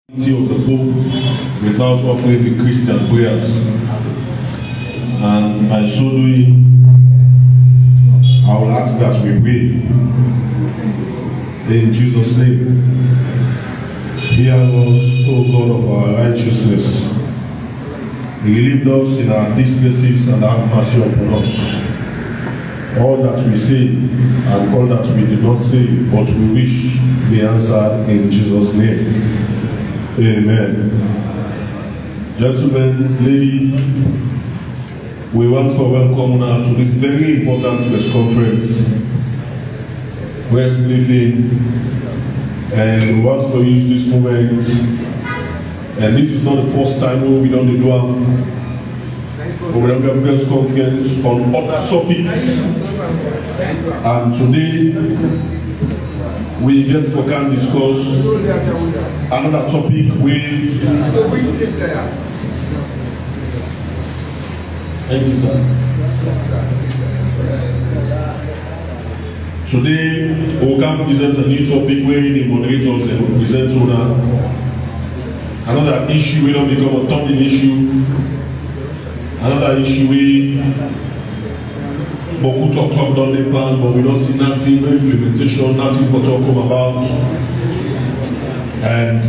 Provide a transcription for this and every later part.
Of the book without offering the Christian prayers, and by so doing, I will ask that we pray in Jesus' name. Hear us, O God of our righteousness. Relieve us in our distresses and have mercy upon us. All that we say and all that we did not say, but we wish be answered in Jesus' name. Amen. Gentlemen, lady, we want to welcome now to this very important press conference, press briefing, and we want to use this moment. And this is not the first time we don't do but we don't have a press conference on other topics. And today, we just can discuss another topic with. Thank you, sir. Today, we can present a new topic where the moderators will present on another issue will not become a topic issue. Another issue where Beaucoup talk down the plan, but we don't see nothing, no implementation, nothing for talk about. And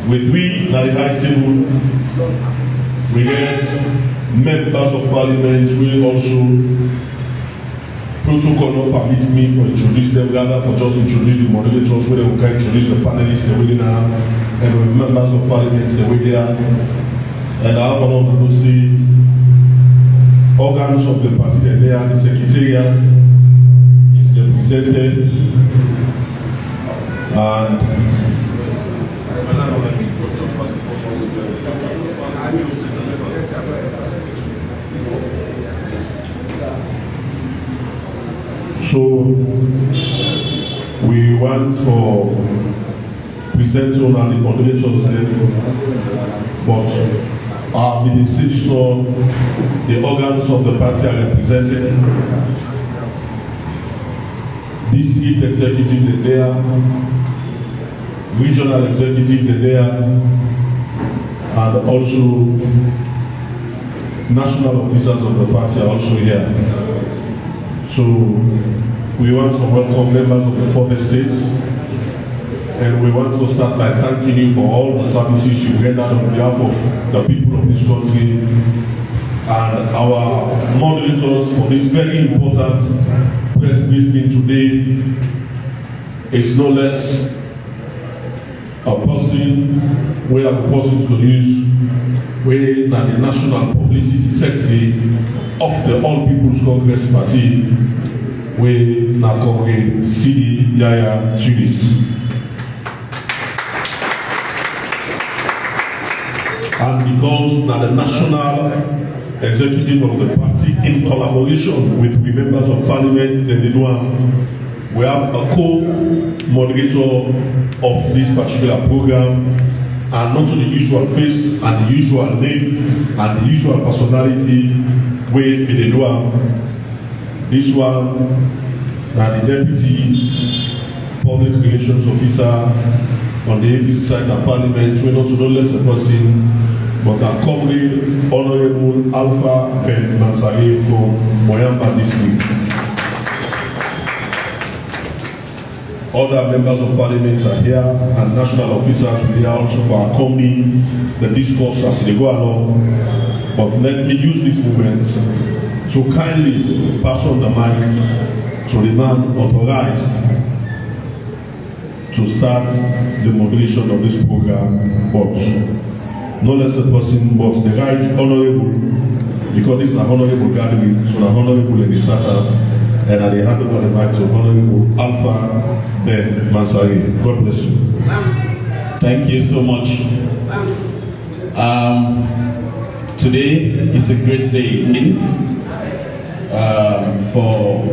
with we at the high table, we get members of parliament will also protocol not permit me for introduce them, rather for just introduce the moderators where we can introduce the panelists the way they are, and the members of parliament the way they are. And I have a lot to see organs of the party, and there the secretariat is represented, and so we want for presenters and the moderators there, but the decision, the organs of the party are represented. District executive they are, regional executive they are, and also national officers of the party are also here. So we want to welcome members of the 4th estate. And we want to start by thanking you for all the services you rendered on behalf of the people of this country and our moderators for this very important press briefing today. It's no less a person we are forced to introduce where the National Publicity Secretary of the All People's Congress Party, where Nakore Sidi Yaya Tunis. And because that the national executive of the party, in collaboration with the members of parliament, then they do have, we have a co-moderator of this particular program, and not to the usual face and the usual name and the usual personality where they do have. This one, that the deputy public relations officer on the APC side of parliament, we're not to no less a person, but our comrade, Honorable Alpha Ben Mansari from Moyamba District. Other members of parliament are here, and national officers are here also for accompanying the discourse as they go along. But let me use this moment to kindly pass on the mic to the man authorized to start the moderation of this program, but no less a person, but the right honorable, because this is an honorable gathering, so an honorable in the starter, and I hand over the mic to Honorable Alpha Ben Mansari. God bless you. Thank you so much. Today is a great day for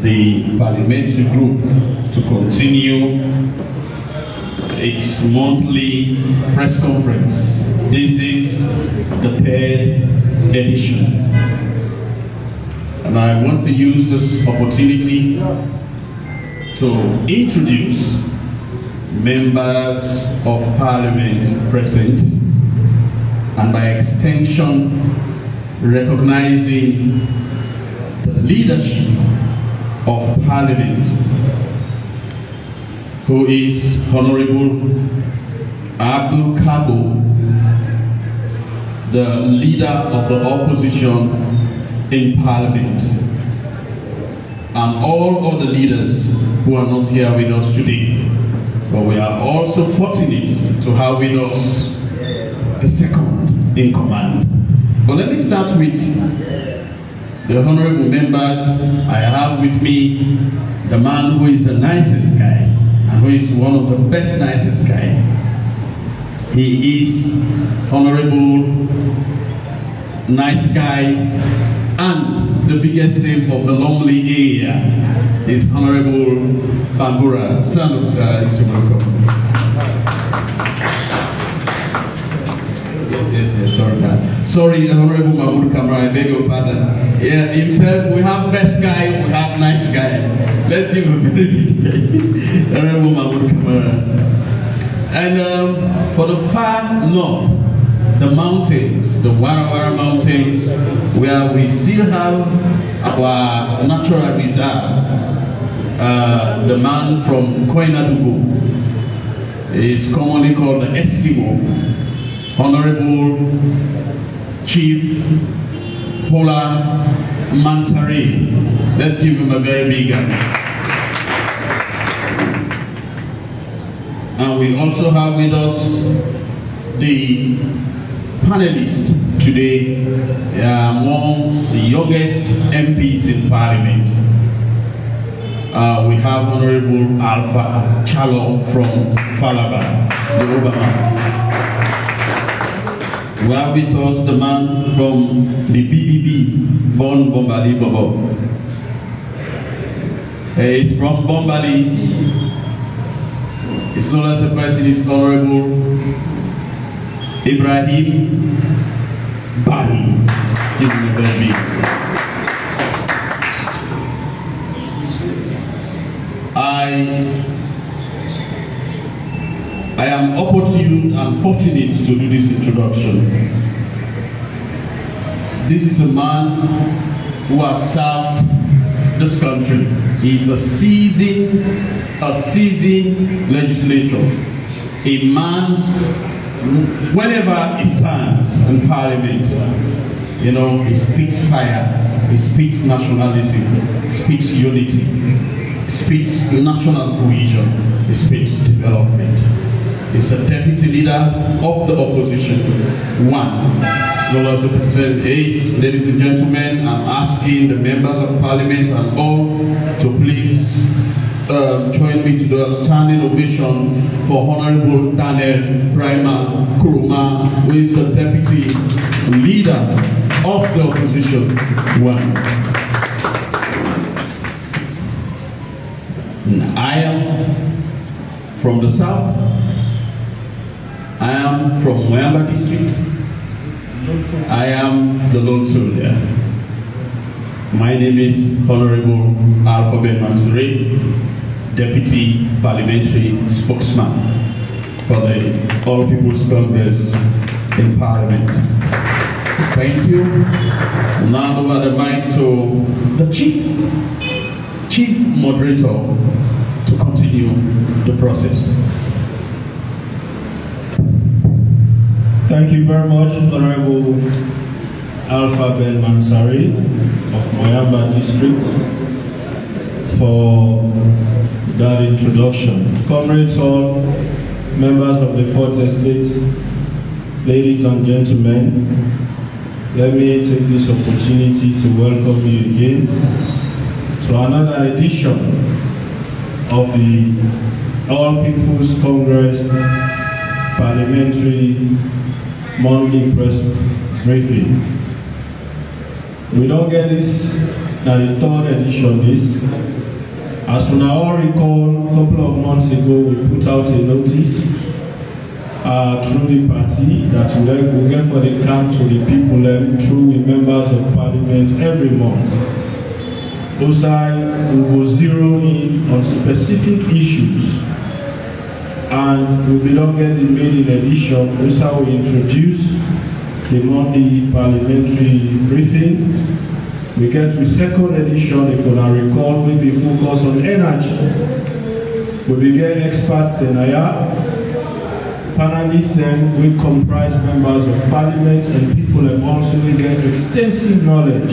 the parliamentary group to continue its monthly press conference. This is the 3rd edition. And I want to use this opportunity to introduce members of Parliament present, and by extension, recognizing the leadership of Parliament, who is Honorable Abdul Kabo, the leader of the opposition in Parliament, and all other leaders who are not here with us today. But we are also fortunate to have with us the second in command. But let me start with the honorable members. I have with me the man who is the nicest guy and who is one of the best nicest guy. He is Honorable Nice Guy, and the biggest name of the Lonely area is Honorable Bambura. Stand up, sir. You're welcome. Yes, sorry, man. Sorry, Honorable Mahmoud Kamara, I beg your pardon. Yeah, himself, we have best guy, we have nice guy. Let's give him a big Honorable Mahmoud Kamara. And for the far north, the mountains, the Warawara Mountains, where we still have our natural reserve, the man from Koinadugu is commonly called the Eskimo, Honorable Chief Pola Mansari. Let's give him a very big hand. And we also have with us the panelists today, amongst the youngest MPs in Parliament. We have Honorable Alpha Chalo from Falaba, the Obama. We have with us the man from the BBB, Bon Bombali Bobo. He's from Bombali. It's not as a person, it's Honorable Ibrahim Bari. Give him a very big. I am opportune and fortunate to do this introduction. This is a man who has served this country. He's a seasoned legislator. A man, whenever he stands in Parliament, you know, he speaks fire, he speaks nationalism, he speaks unity, he speaks national cohesion, he speaks development. He's a deputy leader of the opposition. Ladies and gentlemen, I'm asking the members of Parliament and all to please join me to do a standing ovation for Honorable Daniel Prima Kuruma, who is the deputy leader of the opposition. I am from the south. I am from Moyamba district. I am the lone soldier. My name is Honorable Alpha Ben Mansuri, Deputy Parliamentary Spokesman for the All People's Congress in Parliament. Thank you. Now over the mic to the Chief Moderator to continue the process. Thank you very much, Honorable Alpha Ben Mansari of Moyamba District, for that introduction. Comrades all, members of the Fourth Estate, ladies and gentlemen, let me take this opportunity to welcome you again to another edition of the All People's Congress Parliamentary Monthly Press Briefing. We don't get this at the third edition this. As we now all recall, a couple of months ago we put out a notice through the party that we get for the camp to the people through the members of Parliament every month. We will zero in on specific issues And we don't get the maiden edition. This is how we introduce the Monday parliamentary briefing. We get to second edition, if you now recall, we be focused on energy. We begin experts in panelists then we comprise members of parliament and people have also get extensive knowledge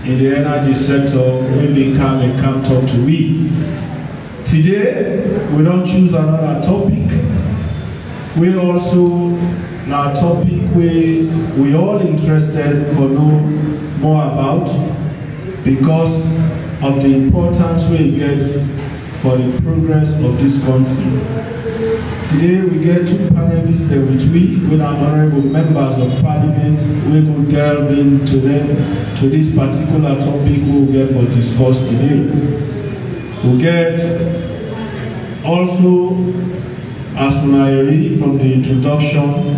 in the energy sector when they come and talk to we. Today, we don't choose another topic. We also, now topic we all interested for know more about because of the importance we get for the progress of this country. Today we get two panelists with our honorable members of parliament. We will delve into them to this particular topic we will get for discuss today. We'll get also, as Funayeri from the introduction,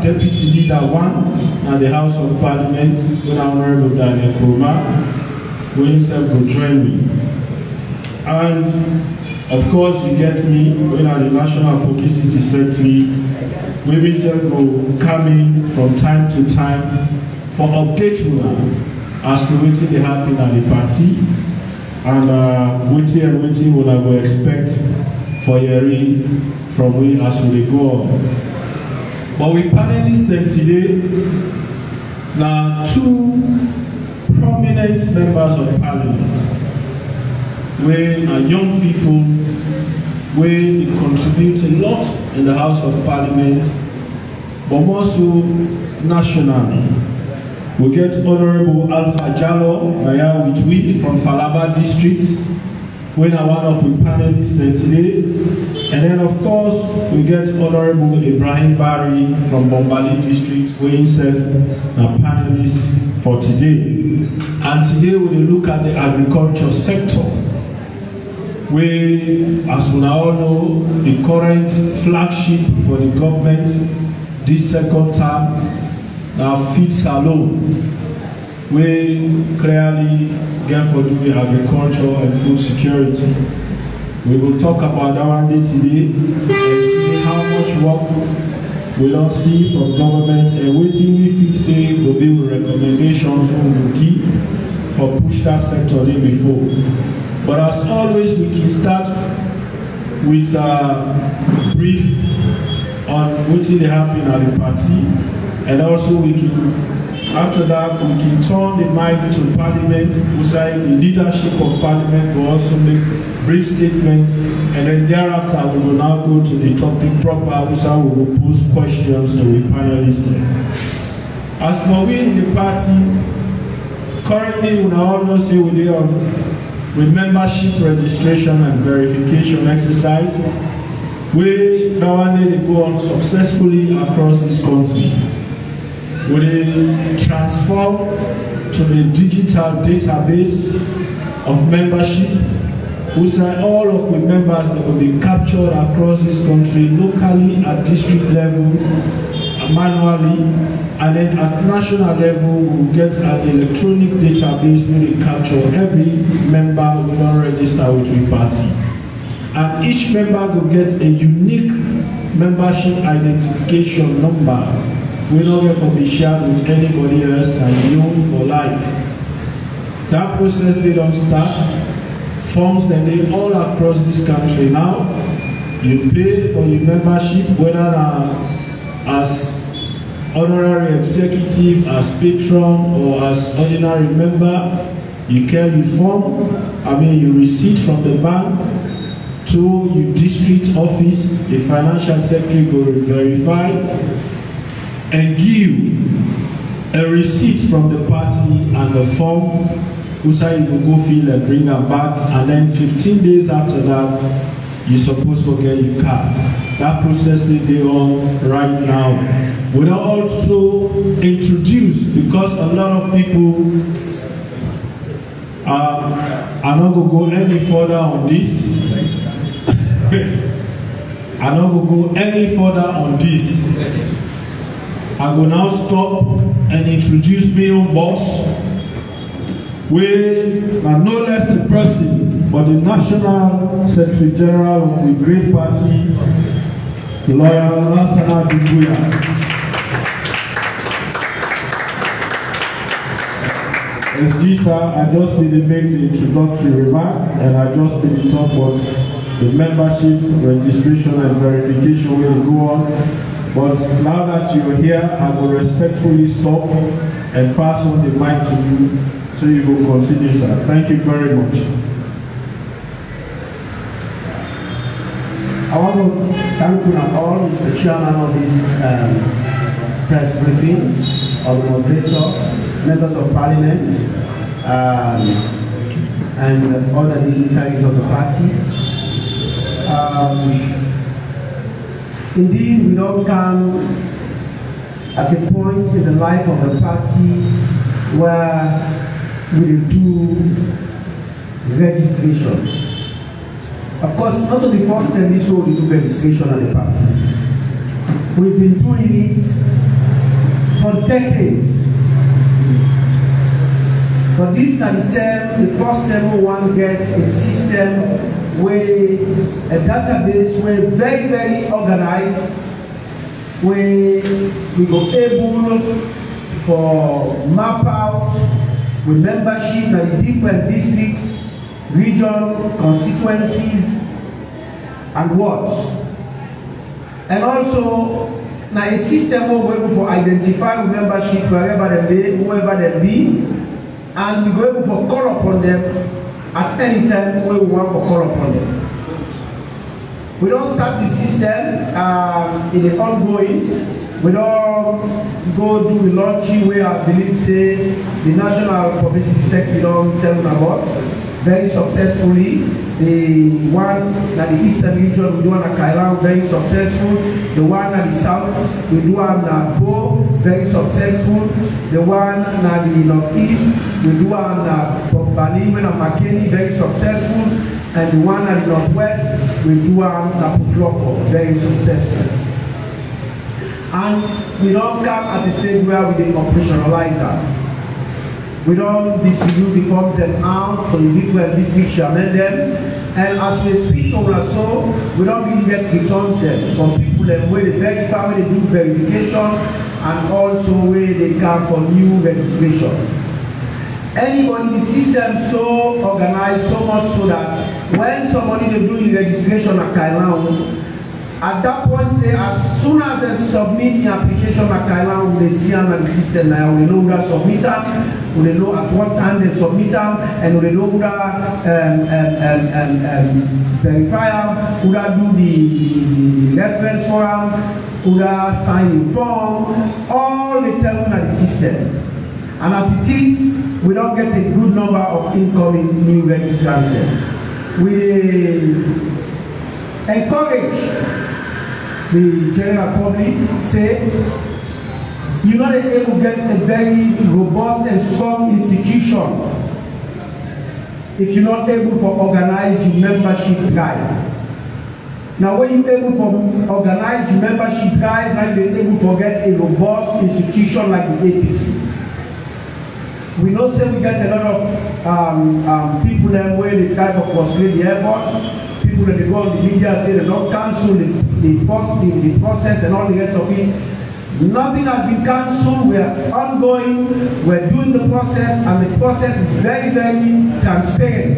Deputy Leader 1 at the House of Parliament, with our Honorable Daniel Kroma, who himself will join me. And of course, you get me when the National Publicity Secretary, we himself will come in from time to time for update as to what they happen at the party and waiting what I will expect for Yeri from we as we go on. But we panelists then today, now two prominent members of parliament, we are young people, we contribute a lot in the House of Parliament, but more so nationally. We get Honorable Alpha Jallo with we from Falaba District. We are one of the panelists today. And then of course, we get Honorable Ibrahim Barry from Bombali District, we himself a panelist for today. And today we will look at the agriculture sector. We, as we now all know, the current flagship for the government this second term now feeds alone. We clearly get for doing agriculture and food security. We will talk about that one day today and see how much work we don't see from government and waiting we feel say will be recommendations we will keep for push that sector in before. But as always, we can start with a brief on what they happen at the party. And also we can, after that, we can turn the mic to Parliament, who say the leadership of Parliament will also make brief statement, and then thereafter we will now go to the topic proper, which we will pose questions to the panelists. As for we in the party, currently we now all know say we are with membership registration and verification exercise, we now need to go on successfully across this country. We transform to the digital database of membership, which are all of the members that will be captured across this country, locally at district level, manually, and then at national level we will get an electronic database where we capture every member who will register with the party. And each member will get a unique membership identification number. We don't get to be shared with anybody else and known for life. That process they don't start. Forms that they all across this country now. You pay for your membership, whether as honorary executive, as patron, or as ordinary member. You carry your form, your receipt from the bank to your district office. The financial secretary will verify and give a receipt from the party and the form, which you will go fill and bring them back, and then 15 days after that, you're supposed to get your card. That process they on right now. We'll also introduce, because a lot of people are not going to go any further on this. I'm not going to go any further on this. I will now stop and introduce my own boss, with no less the person but the National Secretary General of the great party, Lawyer Lassana Dubuya. SG, sir, I just need to make the introductory remark, and I just need to talk about the membership, registration, and verification will go on. But now that you're here, I will respectfully stop and pass on the mic to you so you will continue, sir. Thank you very much. I want to thank you all, the chairman of this press briefing, of the moderator, members of parliament, and other dignitaries of the party. Indeed, we don't come at a point in the life of the party where we do registration. Of course, not on the first time this we do registration at the party. We've been doing it for decades. For this term, the first time we want to get a system where a database where very, very organized, where we go able for map out with membership in the different districts, region, constituencies, and wards. And also, now a system where we're able to identify membership wherever they be, whoever they be, and we go able to call upon them at any time where we want to call upon them. We don't start the system in the ongoing. We don't go do the launching where I believe say the National Publicity Secretary don't tell them about. Very successfully. The one at the Eastern region, we do one at Kailan, very successful. The one at the South, we do one at Bo, very successful. The one at the Northeast, we do one at Baliwen and McKinney, very successful. And the one at the Northwest, we do one at Pukloko, very successful. And we don't come at a stage where we did operationalize that. We don't distribute the forms and out for the different districts to amend them. And as we speak on our so, we don't really get returns them from people and where they verify, where they do verification, and also where they come for new registration. Anybody, the system so organized so much so that when somebody they do the registration at Kailan, at that point, as soon as they submit the application at Kailan, they see them at the system now. We know who they submit them, we know at what time they submit them, and we know who verify them, who do the reference for them, who sign the form. All they tell them at the system. And as it is, we don't get a good number of incoming new registrants. We encourage the general public, say, you're not able to get a very robust and strong institution if you're not able to organize your membership drive. Now, when you're able to organize your membership drive, now you're able to get a robust institution like the APC. We know say we get a lot of people that where they try to frustrate the effort. People that they go on the media say they don't cancel the process and all the rest of it. Nothing has been cancelled. We are ongoing. We're doing the process, and the process is very, very transparent.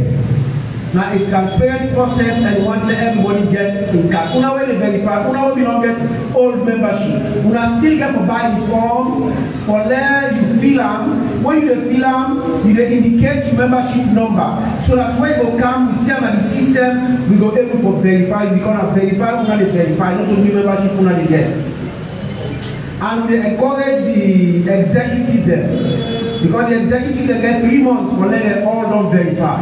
Now, a transparent process, and we want to let everybody get in cash. Una when they verify, una when we don't get old membership. Una still get to buy the form for let you fill them. When you fill them, you indicate your membership number. So that when you come, we see them at the system, we go able to verify. We gonna verify, una they verify, not only membership, una they get. And we encourage the executive there. Because the executive they get 3 months for let them all don't verify.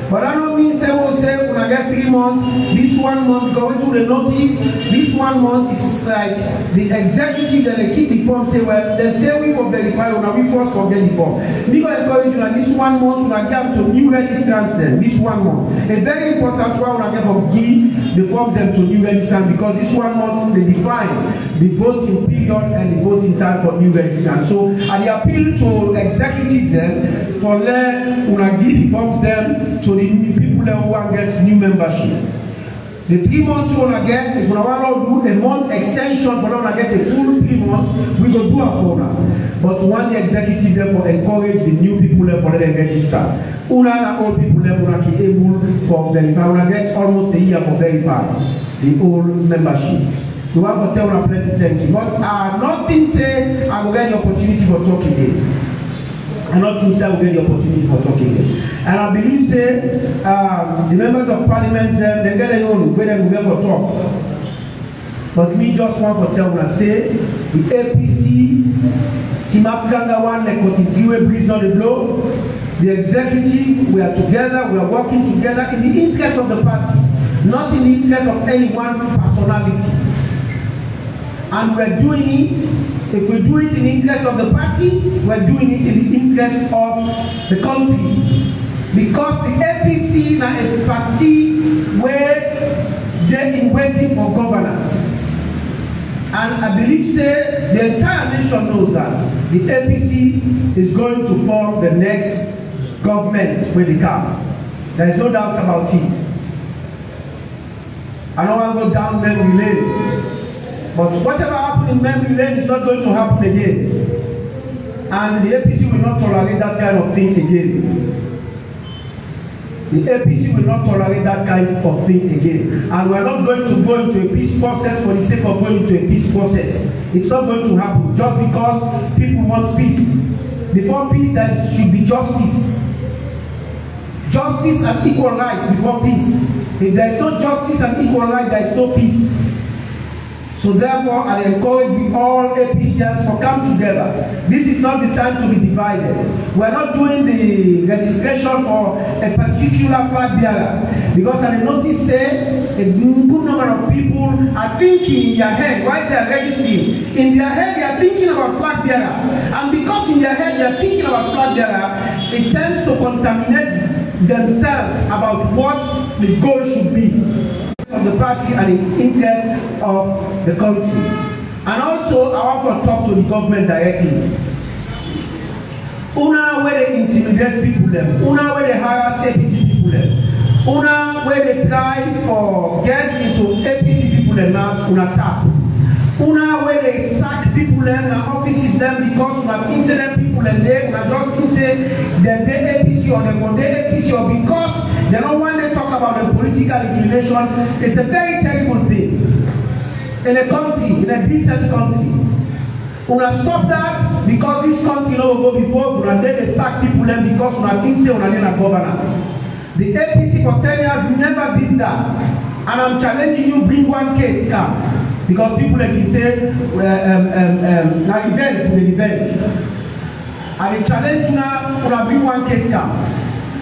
But that don't mean say we'll say when I get 3 months, this 1 month going through the notice, this 1 month is like the executive that they keep the form say, well, they say we will verify when we first forget the form. We will encourage you that this 1 month when I get to new registrants then, this 1 month. A very important one when I get from they form them to new registrants because this 1 month they define the voting period and the voting time for new registrants. So I appeal to executives them for let una give forms them to the people who want to get new membership. The 3 months you want to get, if you want to do a month extension, but want to get a full 3 months, we go do a corner. But one the executive therefore encourage the new people for them register. Una and old people will be able for verify. Una get almost a year for verify the old membership. You want to tell una plenty thank you. But nothing say I will get the opportunity for talking here. And not since I will get the opportunity for talking here. And I believe say the members of parliament they get their own where they will get for talk. But me just want to tell you say the APC team up one like continue breeze on the blow. The executive, we are together, we are working together in the interest of the party, not in the interest of any one personality. And we are doing it. If we do it in the interest of the party, we are doing it in the interest of the country. Because the APC is a party where they are waiting for governance. And I believe say the entire nation knows that the APC is going to form the next government when they come. There is no doubt about it. I don't want to go down memory lane. But whatever happened in memory lane is not going to happen again. And the APC will not tolerate that kind of thing again. The APC will not tolerate that kind of thing again. And we are not going to go into a peace process for the sake of going into a peace process. It's not going to happen just because people want peace. Before peace, there should be justice. Justice and equal rights before peace. If there is no justice and equal rights, there is no peace. So therefore, I encourage all APCians to come together. This is not the time to be divided. We are not doing the registration for a particular flag bearer. Because I notice say a good number of people are thinking in their head, while they are registering, in their head they are thinking about flag bearer. And because in their head they are thinking about flag bearer, it tends to contaminate themselves about what the goal should be of the party and the interest of the country. And also, I want to talk to the government directly. Una where they intimidate people them, una where they harass APC people them, una where they try to get into APC people them now, una tap. Una where they sack people them and offices them because una think say them people them there, una just think say them they APC or them they APC or because they don't want to talk about the political inclination. It's a very terrible thing in a country, in a decent country. Una stop that because this country no will go before. Una they sack people them because una think say una na governance. The APC for 10 years never did that, and I'm challenging you bring one case come. Because people like you say, na revenge, to the revenge. And the challenge now, una bring one case come.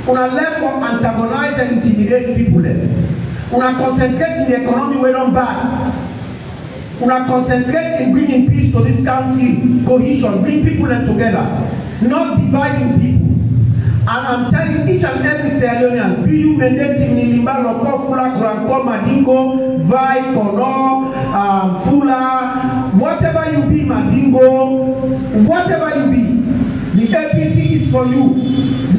Una left for antagonize and intimidate people there. Una concentrate in the economy we don't bad. Una concentrate in bringing peace to this country, cohesion, bring people together, not dividing people. And I'm telling each and every Sierra Leonean, be you mandate in Limba, Loko, Fula, Granco, Madingo, Vai, Kono, Fula, whatever you be, Madingo, whatever you be, the APC is for you.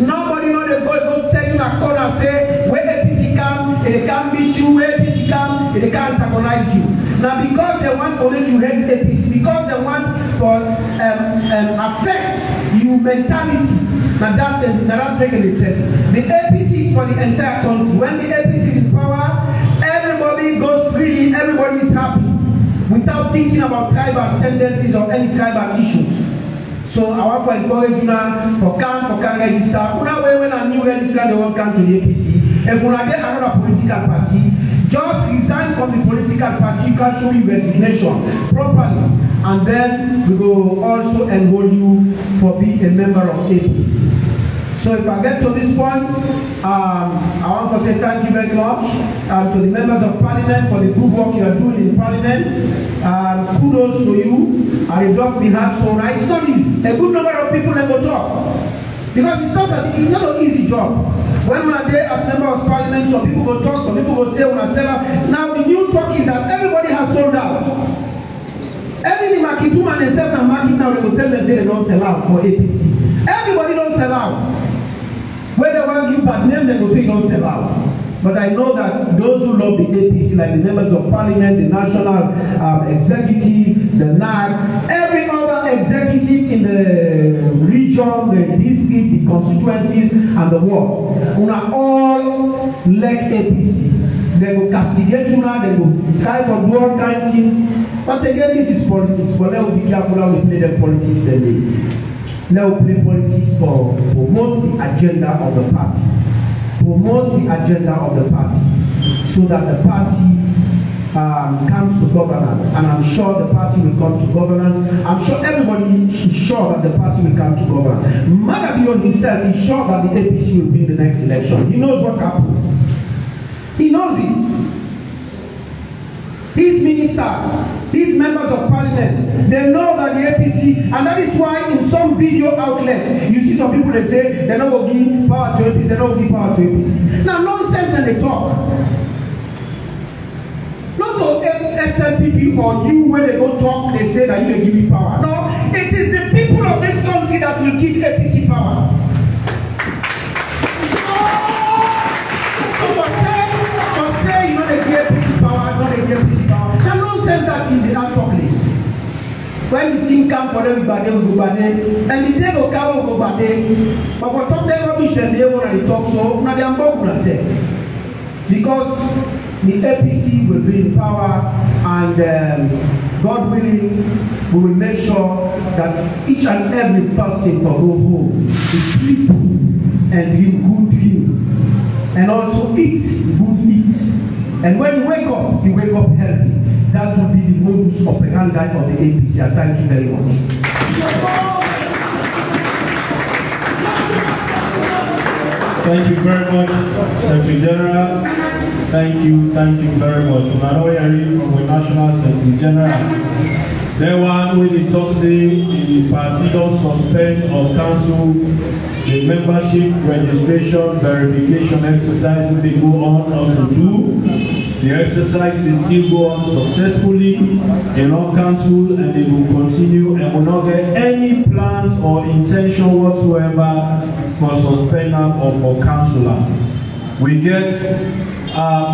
Nobody know they go tell you a corner say where APC come, they can't beat you, where APC come, they can't antagonize you. Now because they want to make you hate APC, because they want to affect your mentality. Now that's taking it. The APC is for the entire country. When the APC is in power, everybody goes freely, everybody is happy, without thinking about tribal tendencies or any tribal issues. So I want to encourage you now for can register. Una when a new register they won't come to the APC. If una get another political party, just resign from the political party, you can show your resignation properly. And then we will also enroll you for being a member of APC. So if I get to this point, I want to say thank you very much to the members of Parliament for the good work you are doing in Parliament. Kudos to you. I drop the hands so right. It's not easy. A good number of people never talk. Because it's not an easy job. When we are there as member of parliament, some people will talk, some people will say when I sell out. Now the new talk is that everybody has sold out. Every market woman and self and market now, they will tell them they don't sell out for APC. Everybody don't sell out. When they want you bad name, they will say don't sell out. But I know that those who love the APC, like the members of parliament, the national executive, the NAC, every other executive in the region, the district, the constituencies, and the world, we are all like APC. They will castigate you now, they will try to do all kind of things. But again, this is politics. But let us be careful how we play the politics. Let us play politics for promote the agenda of the party. Promote the agenda of the party so that the party comes to governance, and I'm sure the party will come to governance. I'm sure everybody is sure that the party will come to governance. Madabion himself is sure that the APC will be in the next election. He knows what happened. He knows it. His ministers, his members of parliament, they know that the APC, and that is why in some video outlets, you see some people that say they're not going to give power to APC, they're not going to give power to APC. Now, nonsense when they talk. Not so SLPP or you, when they go talk, they say that you will give me power. No, it is the people of this country that will give APC power. So say, you know, they give APC power, not they give APC power. Now, nonsense that in the talking. When the thing comes for them, they will go back there. And the day will come, will go back there. But for some day rubbish, then they want to talk so. Now they are not going to say. Because the APC will be in power, and God willing, we will make sure that each and every person will go home to sleep and drink good drink, and also eat good eat. And when you wake up healthy. That will be the modus operandi of the APC. Thank you very much. Thank you very much, Secretary General. Thank you very much. From the National Secretary General. Then one when they talk say the party don't suspend or cancel the membership registration verification exercise when they go on also do. The exercise is still go on successfully, they not cancel, and they will continue and will not get any plans or intention whatsoever for suspender or for canceller. We get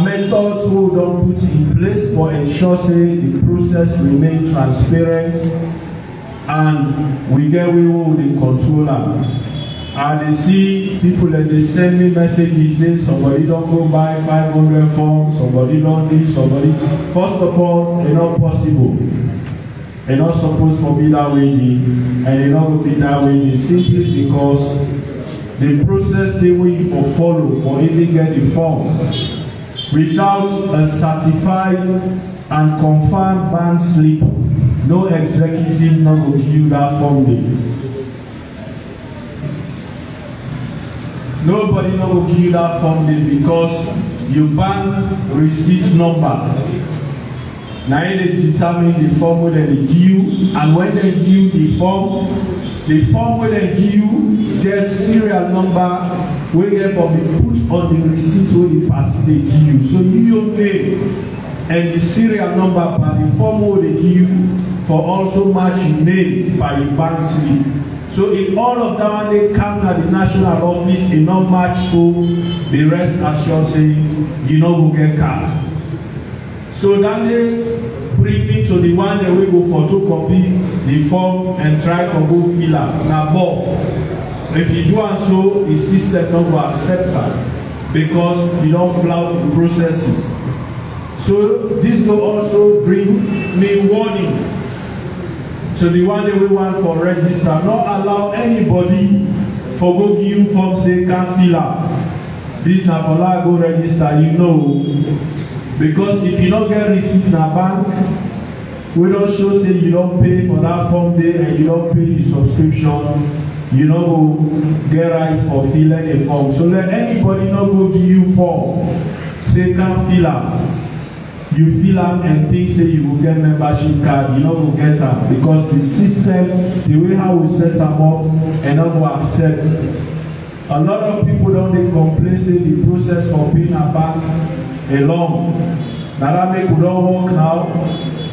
methods who don't put in place for ensure say the process remain transparent, and we get we will the controller. And they see people that they send me messages say somebody don't go buy 500 forms, somebody don't do somebody. First of all, it's not possible. It's not supposed to be that way, and it's not going to be that way simply because the process they will follow or even get the form without a certified and confirmed bank slip. No executive not will give you that form day. Nobody not will give you that form day because your bank receipt number. Now they determine the form where they give you, and when they give you the form where they give you get serial number where they for be put on the receipt where the party they give you. So your name and the serial number by the form where they give you for also match your name by the bank slip. So if all of that they come at the national office and not match, so the rest assured say you know who get card. So then they bring it to the one that we go photocopy the form and try to go fill up. Now both, if you do and so, the system not will accept that because you don't flout the processes. So this will also bring me warning to the one that we want for register. Not allow anybody for go give you form say can't fill up. This na for like go register, you know. Because if you don't get receipt in a bank, we don't show say you don't pay for that form day and you don't pay the subscription, you don't get right for filling a form. So let anybody not go give you form say can't fill up. you fill up and think say you will get membership card, you no go get am because the system, the way how we set am up, and not go accept. A lot of people don dey complain say the process for paying am back along. Na that make we don work now.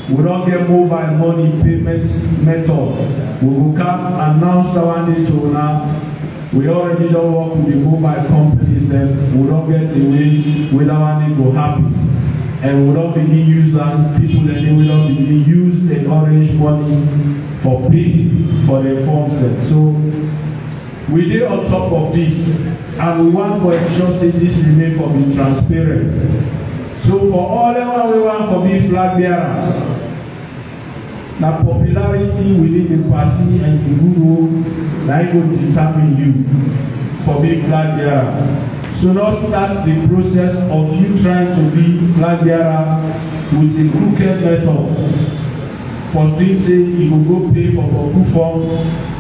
We don get mobile money payment method. We go come announce that one day to una. We already don work with the mobile companies dem. We don get away with that one day go happen. And we don't begin use as people and we don't begin use the orange money for pay for the forms them. So we did on top of this and we want to ensure say this remain for being transparent. So for all that we want for being flag bearers, the popularity within the party and the good role that will determine you for being flag bearer. So now start the process of you trying to be flag bearer with a crooked method. For things say you will go pay for Boku form,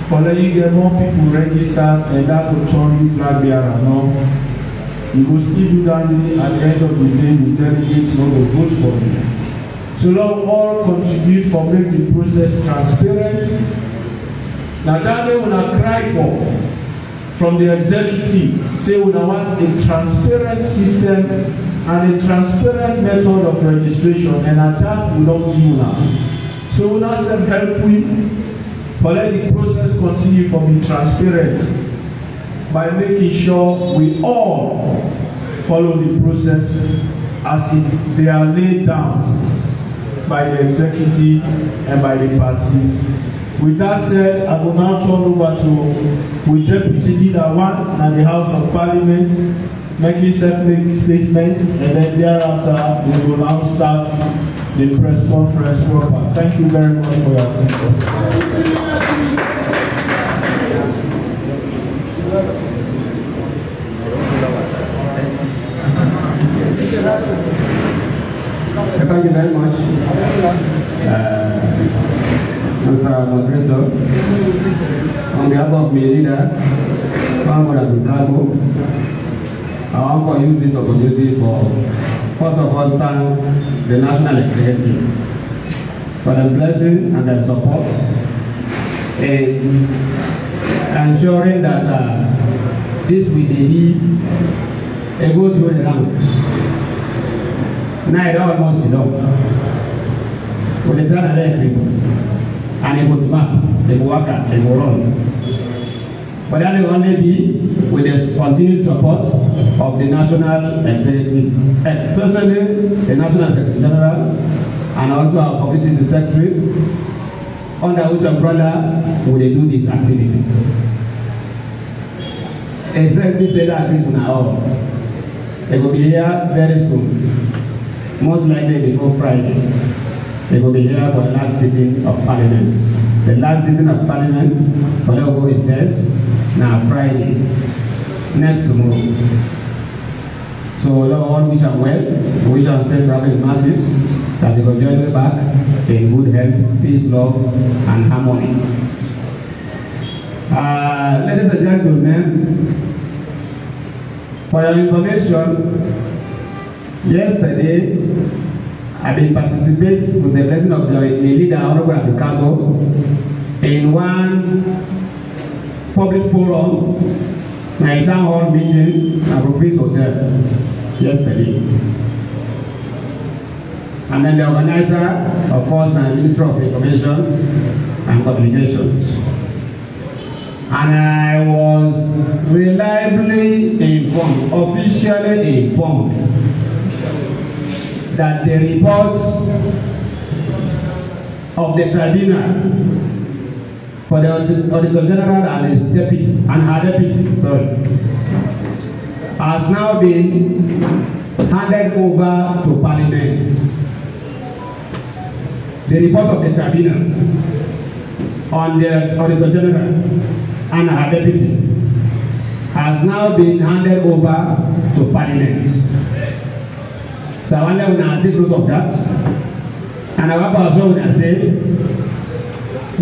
for letting you get more people registered and that will turn you flag bearer. No, you will still do that at the end of the day, the delegates not will vote for you. So now all contribute for make the process transparent. Now that they will not cry for. From the executive, say we want a transparent system and a transparent method of registration, and at that we don't give now. So we now say help we, but let the process continue for being transparent by making sure we all follow the process as they are laid down by the executive and by the party. With that said, I will now turn over to Deputy Leader 1 at the House of Parliament, making separate statement, and then thereafter we will now start the press conference proper. Thank you very much for your attention. Thank you very much. Mr. Moderator, on behalf of my leader, I want to use this opportunity for, first of all, thank the National Executive for the blessing and the support in ensuring that this will be a go through the ranks. Now I don't almost sit down. For the other people. And it will map, they will work out, they will run. But that will only be with the continued support of the National Executive, especially the National Secretary General and also our Publicity Secretary, under whose umbrella will they do this activity. Exactly say that this now. They will be here very soon, most likely before Friday. They will be here for the last sitting of Parliament. The last sitting of Parliament, whatever it says, now Friday, next tomorrow. So all wish them well, we wish them safe travel in masses, that they will join me back in good health, peace, love, and harmony. Ladies and gentlemen, for your information, yesterday, I been participate with the blessing of the leader, Honorable Abdulkago, in one public forum, my town hall meeting at Rufus Hotel yesterday. And then the organizer, of course, my Minister of Information and Communications. And I was reliably informed, officially informed, that the reports of the tribunal for the Auditor General and his deputy and her deputy, has now been handed over to Parliament. The report of the tribunal on the Auditor General and her deputy has now been handed over to Parliament. So I want to take note of that. And I want to also say,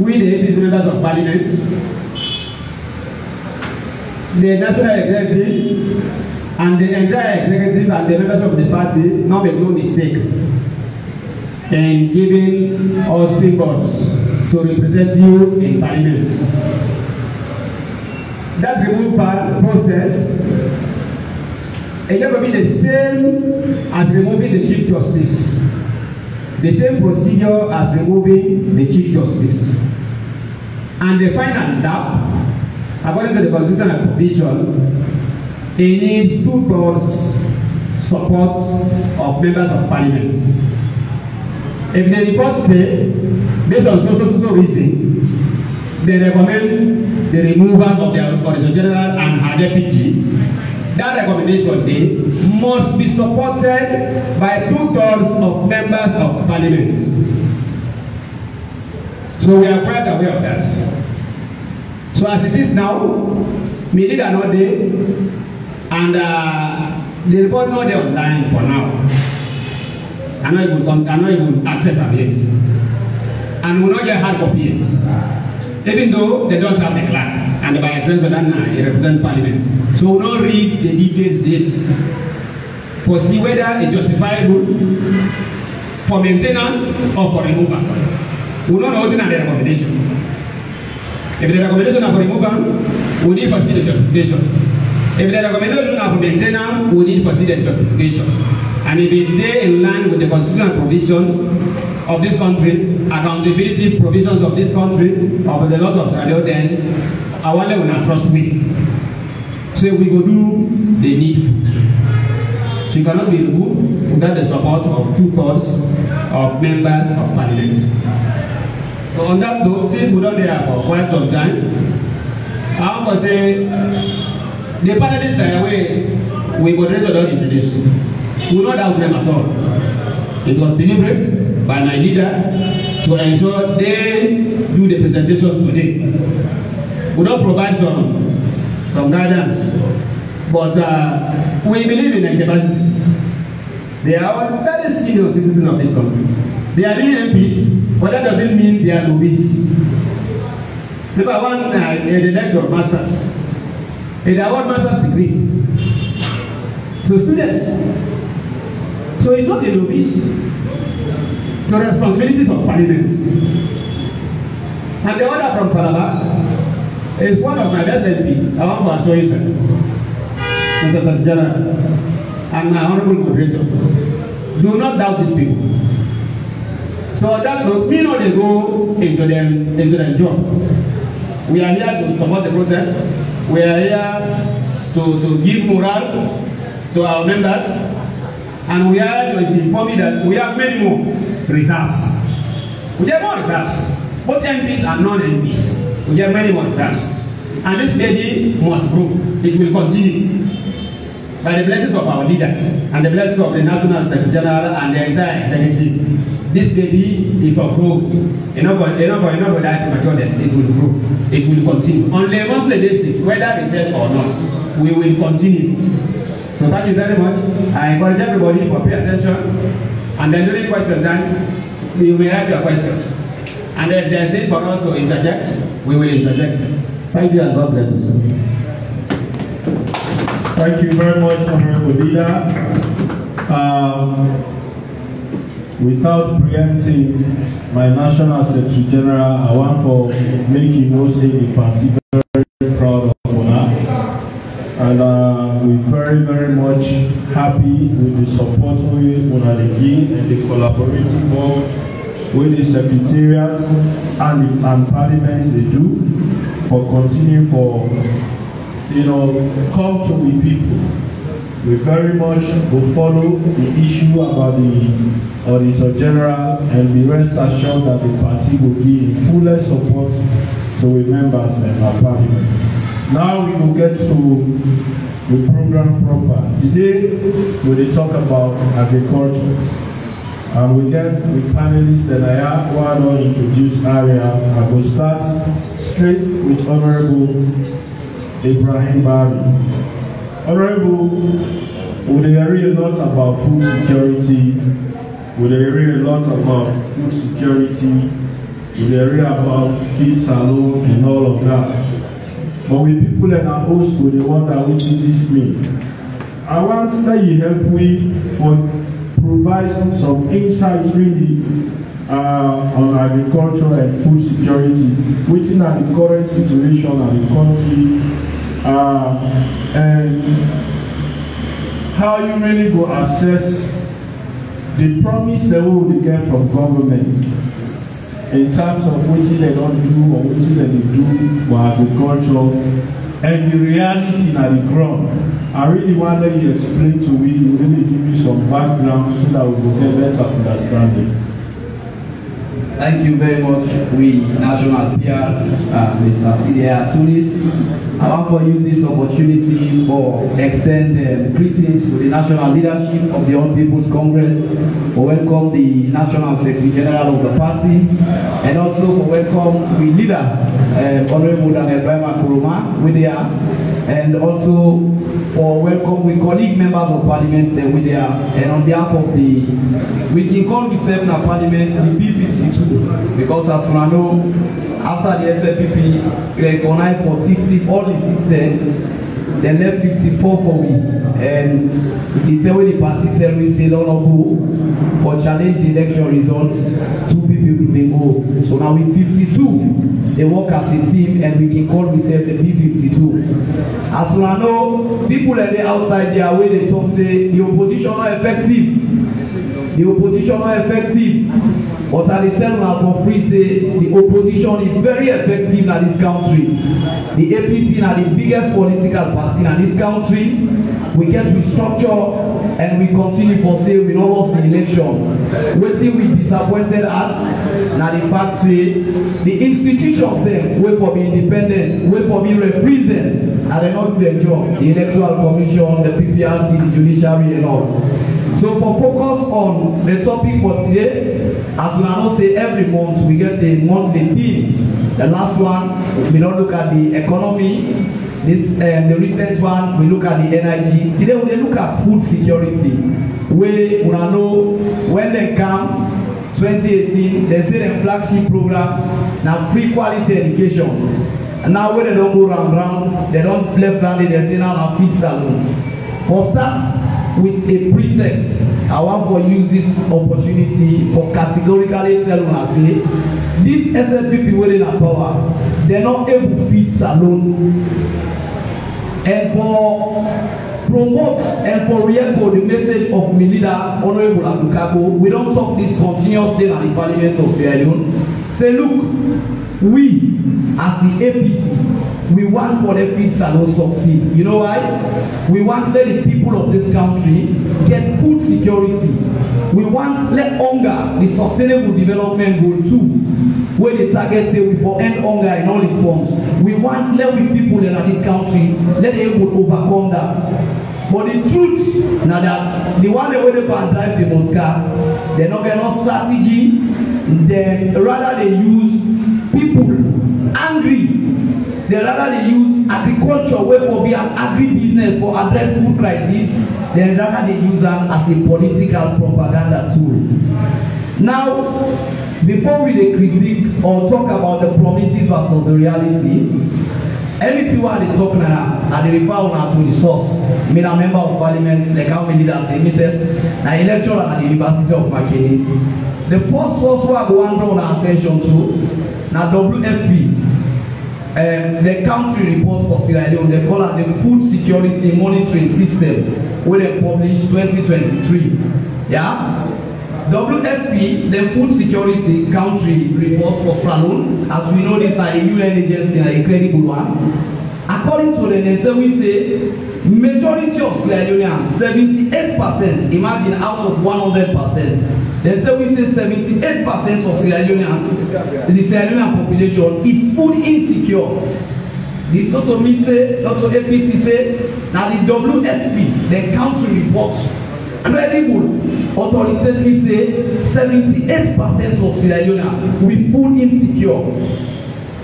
we the APC members of Parliament, the National Executive and the entire Executive and the members of the party, not make no mistake. and giving us symbols to represent you in Parliament. That removal process is going to be the same as removing the Chief Justice. The same procedure as removing the Chief Justice. And the final step, according to the constitutional provision, it needs 2/3 support of members of Parliament. If the report say, based on so reason, they recommend the removal of the Auditor General and her deputy, that recommendation must be supported by 2/3 of members of Parliament. So we are quite aware of that. So as it is now, we need another day, and the report not there online for now. I'm not even access of it, and we not get hard copy it. Even though they don't have the clerk, and by extension they represent Parliament. So we don't read the details yet for see whether it's justifiable for maintenance or for removal. We don't know what's in the recommendation. If the recommendation is for removal, we need to see the justification. If the recommendation is for maintenance, we need to see the justification. And if it is in line with the constitutional provisions of this country, accountability provisions of this country, of the laws of Australia, then our level will not trust me. So we go do the need. She cannot be removed without the support of 2/3 of members of Parliament. So on that note, since we don't there for quite some time, I want to say the panelists that we were not introduced. We will not doubt them at all. It was deliberate by my leader to ensure they do the presentations today. We don't provide some guidance, but we believe in their capacity. They are all very senior citizens of this country. They are really MPs, but that doesn't mean they are novice. Number one, the lecture of masters. They award master's degree to students. So it's not a novice. The responsibilities of Parliament. And the order from Calabar is one of my best MP. I want to assure you, sir, Mr. Secretary General, and my honorable moderator. Do not doubt these people. So on that note, we know they go into their job. We are here to support the process. We are here to give morale to our members. And we are to inform you that we have many more reserves. We have more reserves. Both MPs and non-MPs. We have many more reserves. And this baby must grow. It will continue. By the blessings of our leader and the blessings of the National Secretary General and the entire executive, this baby, if it grow, enough for that to mature, it will grow. It will continue. On a monthly basis, whether recess or not, we will continue. So thank you very much. I encourage everybody to pay attention, and then during question time, you may ask your questions. And if there's need for us to interject, we will interject. Thank you and God bless you. Thank you very much, Honorable Leader. Without preempting my National Secretary General, I want to make you know, say the party very proud of Ona. And we're very, very much happy with the support we Ona give and the collaborating work with the Secretariat and Parliament they do for continuing for, come to the people. We very much will follow the issue about the Auditor General and be rest assured that the party will be in fullest support to the members and our Parliament. Now we will get to the program proper. Today we will talk about agriculture. And we get the panelists that I want to introduce area. I will start straight with Honorable Ibrahim Bari. Honorable, we hear a lot about food security. We hear a lot about food security. We hear about feed salon and all of that. But with people that are host to the one that we do this mean. I want that you help me for provide some insights really on agriculture and food security within the current situation of the country, and how you really go assess the promise they will get from government in terms of what they don't do or what they do for agriculture and the reality at the ground. I really want that you explain to me, you really give me some background so that we will get better understanding. Thank you very much, we National PR, Mr. CDA Tunis. I want to use this opportunity for extend greetings to the national leadership of the All People's Congress, for welcome the National Secretary General of the party, and also for welcome the leader, Honorable Daniel Kuruma, with there, and also for welcome the colleague members of Parliament with there, and on behalf of the, we can call the Seven Parliament the B52, because as we know, after the SLPP recognized for 50 all the seats, they left 54 for me, and the tell the party tell me say don't go for challenge the election results. 2 people will go, so now with 52 they work as a team, and we can call ourselves the B52. As we know, people at the outside there where they talk say the opposition not effective, the opposition not effective. But I tell you for free say the opposition is very effective in this country. The APC is the biggest political party in this country. We get restructure and we continue for say we don't lost the election. Waiting we disappointed at now the fact say the institutions them wait for be independent, wait for be represent, and they not do their job. The Electoral Commission, the PPRC, the judiciary and all. So for focus on the topic for today, as we now say every month we get a monthly theme. The last one we don't look at the economy. This the recent one we look at the NIG. Today we look at food security. We know when they come 2018, they say the flagship program now free quality education. And now when they don't go round, they don't left round, they say now feed salon. For start with a pretext, I want to use this opportunity for categorically telling us say these SLPP within our power, they're not able to feed salon. And for promote and for re-echo the message of my leader, Honorable Abdukako, we don't talk this continuously in the Parliament of Sierra Leone. Say, look, we as the APC, we want for the feed salon succeed. You know why? We want let the people of this country get food security. We want let hunger, the sustainable development goal too, where the target say we for end hunger in all its forms. We want let with people in this country, let them overcome that. But the truth now that the one they will drive the Mosca, they're not getting no strategy. Then rather they use people angry. They rather they use agriculture where for be an agri-business for address food crisis. Then rather they use them as a political propaganda tool. Now, before we critique or talk about the promises versus the reality, anything what they talk now, and they refer now to the source. I mean, a member of parliament, like how many that say, myself, an lecturer at the University of Makeni. The first source we are going to draw attention to, now WFP, the country report for Sierra Leone, they call it the Food Security Monitoring System, where they published 2023. Yeah? WFP, the Food Security Country reports for Salon, as we know this is a UN agency, a credible one. According to the data, we say majority of Sierra Leoneans, 78%, imagine out of 100%, they say we say 78% of Sierra Leoneans, the Sierra Leonean population is food insecure. This Dr. Me say, Dr. APC say, now the WFP, the country reports, credible, authoritative say 78% of Sierra Leoneans we food insecure.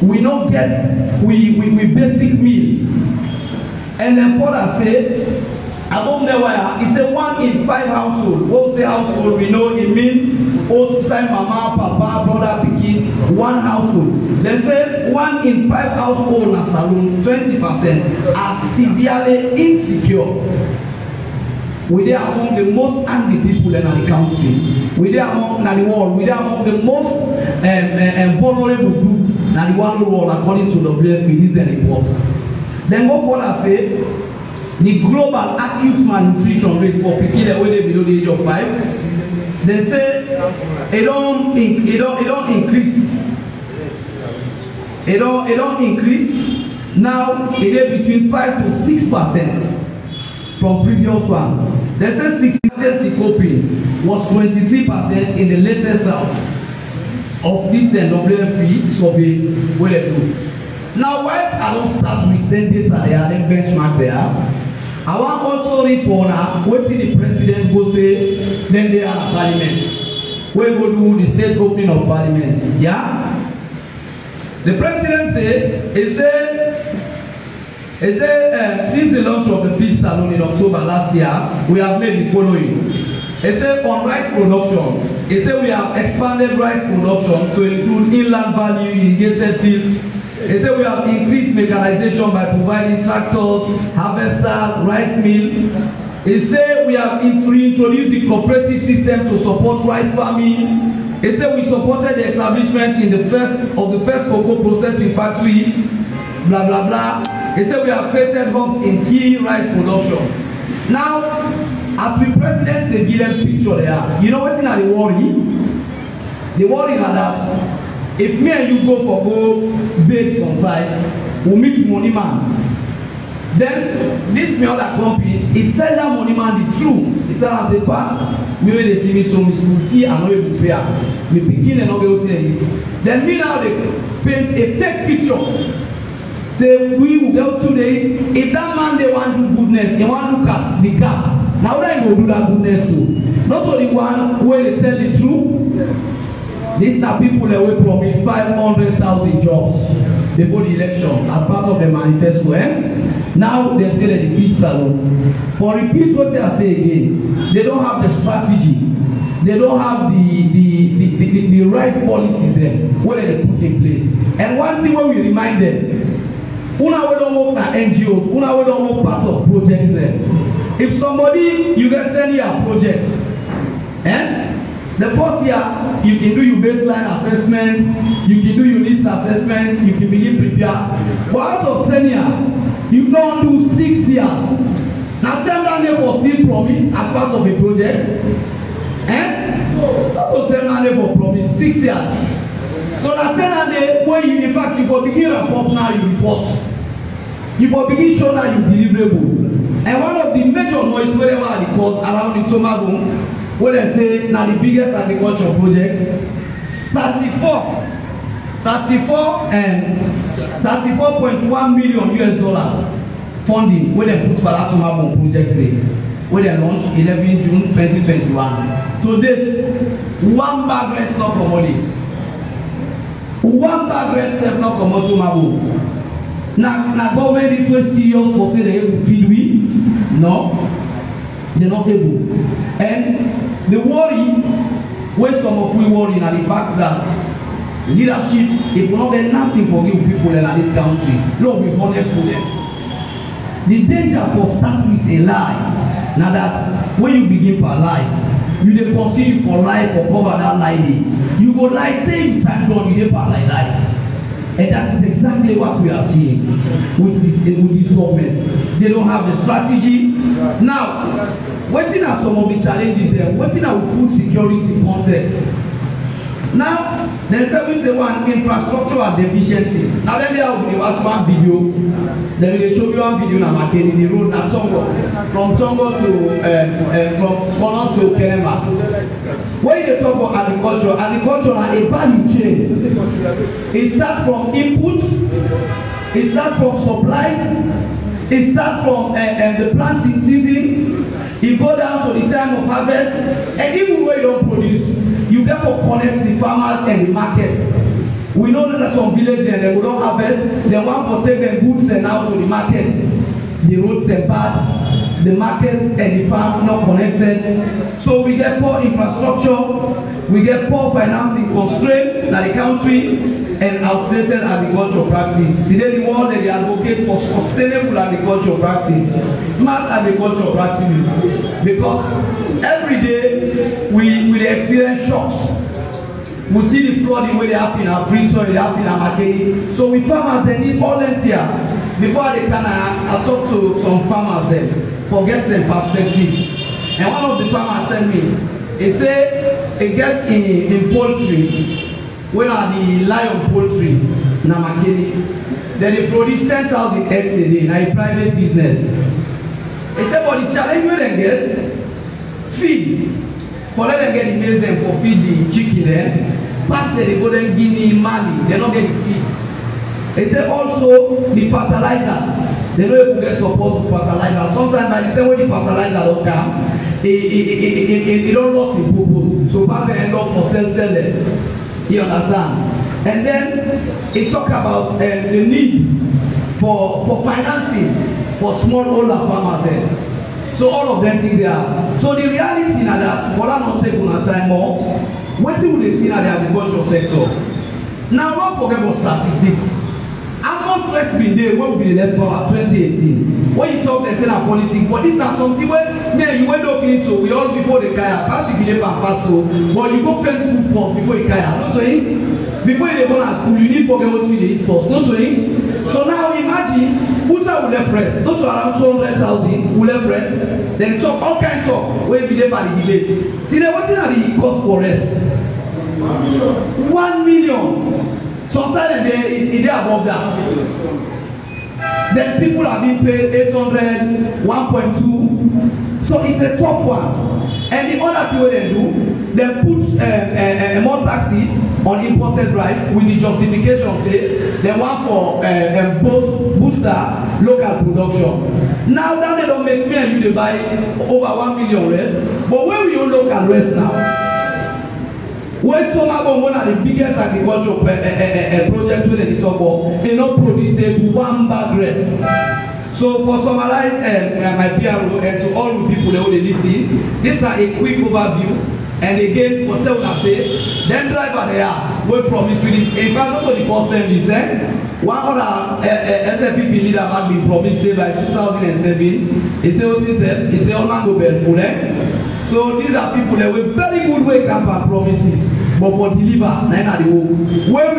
We not get we basic meal. And then further say above the wire, it's a 1 in 5 household. What say household? We know it means also say mama, papa, brother, pikin, one household. They say 1 in 5 household na salon, 20% are severely insecure. we dey among the most angry people in the country. We dey among the world. We dey among the most vulnerable group in the world according to WFP. This is the report. Then go further say the global acute malnutrition rate for people wey dey below the age of 5. They say it don't increase. It don't increase. Now it is between 5 to 6% from previous one. They say 60% coping was 23% in the latest round of this WFP survey where they do. Now, whilst I don't start with them data there, them benchmark there, I want also read for now what the president go say, then they are parliament. We go do the state opening of parliament. Yeah? The president he said, since the launch of the feed salon in October last year, we have made the following. He said on rice production, he said we have expanded rice production to include inland value irrigated fields. He said we have increased mechanization by providing tractors, harvesters, rice mill. He said we have introduced the cooperative system to support rice farming. He said we supported the establishment in the first cocoa processing factory, blah blah blah. He said we have created hubs in key rice production. Now, as we president the give them picture there, you know what's in the worry? The worry is that if me and you go babes on site, we meet money man. Then this me other company, it tell that money man the truth. It tell us say, me when they see me so me school fee and not able to pay. Me begin and not be able to it. Then me now they paint a fake picture. Say we will go to date. If that man they want to do goodness, they want to look at the gap. Now they go do that goodness too. Not only one where they tell the truth. These are people that will promise 500,000 jobs before the election as part of the manifesto. Now they say that the feed salon. For repeat what I say again, they don't have the strategy. They don't have the right policies there what they put in place. And one thing when we remind them, una we don't work at NGOs, una we don't work part of projects there. If somebody you get 10-year project, the first year you can do your baseline assessments, you can do your needs assessments, you can begin prepare. But out of 10 years, you don't do 6 years. Now 10 years was still promised as part of a project. Out of 10 years for promise 6 years. So that 10 years when you in fact you for begin report now you report. You for begin show now you deliverable. And one of the major noise wherever I report around the Tomago, where they say now the biggest agriculture project, 34.1 million US dollars funding where they put for that Tomago project say, where they launched 11 June 2021. To date, one bag rest not commodity. One bag rest not commodity Tomago. Now government is so serious for say they will feed we? No, they're not able. And the worry, where some of we worry, are the fact that leadership, if we not get nothing for give people in this country, Lord, be honest with them. The danger for start with a lie. Now that when you begin for a lie, you dey continue for life or cover that lie. You go lie, say you time done, you dey for lie. And that is exactly what we are seeing with this government. They don't have the strategy. Now, what are some of the challenges there? What are food security context? Now, there's always one infrastructural deficiency. Now, let me have one video. Let me show you one video now. Marking the road now, from Tongo to from Komon-Tok to Kenema. When you talk about agriculture is a value chain. It starts from input, it starts from supplies, it starts from the planting season, it goes down to the time of harvest, and even when you don't produce, you therefore connect the farmers and the markets. We know that some villages and they will not harvest, they want to take their goods and out to the markets. the roads are bad, the markets and the farm not connected. So we get poor infrastructure, we get poor financing constraint in the country, and outdated agricultural practice. Today the world they advocate for sustainable agricultural practice, smart agricultural practices, because every day we experience shocks. We see the flooding where they happen at Bristol, they happen at Makeni. So with farmers, they need volunteer. Before they can, I talk to some farmers there, forget their perspective. And one of the farmers tell me, he say, it gets in poultry, when are the lion poultry, na Makeni, then they produce 10,000 eggs a day, na a private business. He say, but the challenge where they get, feed. For let them get the maize them for feed the chicken there. Pass the golden guinea Mali, they don't get the feed. They say also the fertilizers, they don't even get support for fertilizers. Sometimes by the time when the fertilizer don't come, it don't lost the purpose. So back they end up for selling. You understand? And then it talk about the need for financing for smallholder farmers there. So all of them think they are. So the reality is that for that not take on time more, what will they see in the agricultural sector? Now don't forget about statistics. How much less been there when we left power 2018? When you talk they say politics, but this is something where you went up in so we all before the kaya pass if you never pass so, but you go fend food first before you kaya. Not saying before you go to school you need to forget what you eat first. Not saying. So now imagine who's will left rest, not to around 200,000 will left rest, then talk all kinds of where we never the debate. See then what is the cost for rest? 1 million. Sometimes they above that. Then people are being paid 800, 1.2. So it's a tough one. And the other thing they do, they put more taxes on imported rice with the justification say they want for booster local production. Now that they don't make me and you they buy over 1 million rest, but when we own local rest now, when Tomabo one of the biggest agricultural projects where they talk about, they don't produce one bag rest. So for summarize my PRO and to all the people that will listen, this is a quick overview. And again, for tell I say, then driver they are, we promise with it. In fact, not for the first time we said, one other SFPP leader had been promised say by 2007. He said what he said, he said, Orlando Belfule. So these are people that were very good way campaign promises, but for deliver, nine at the home. Where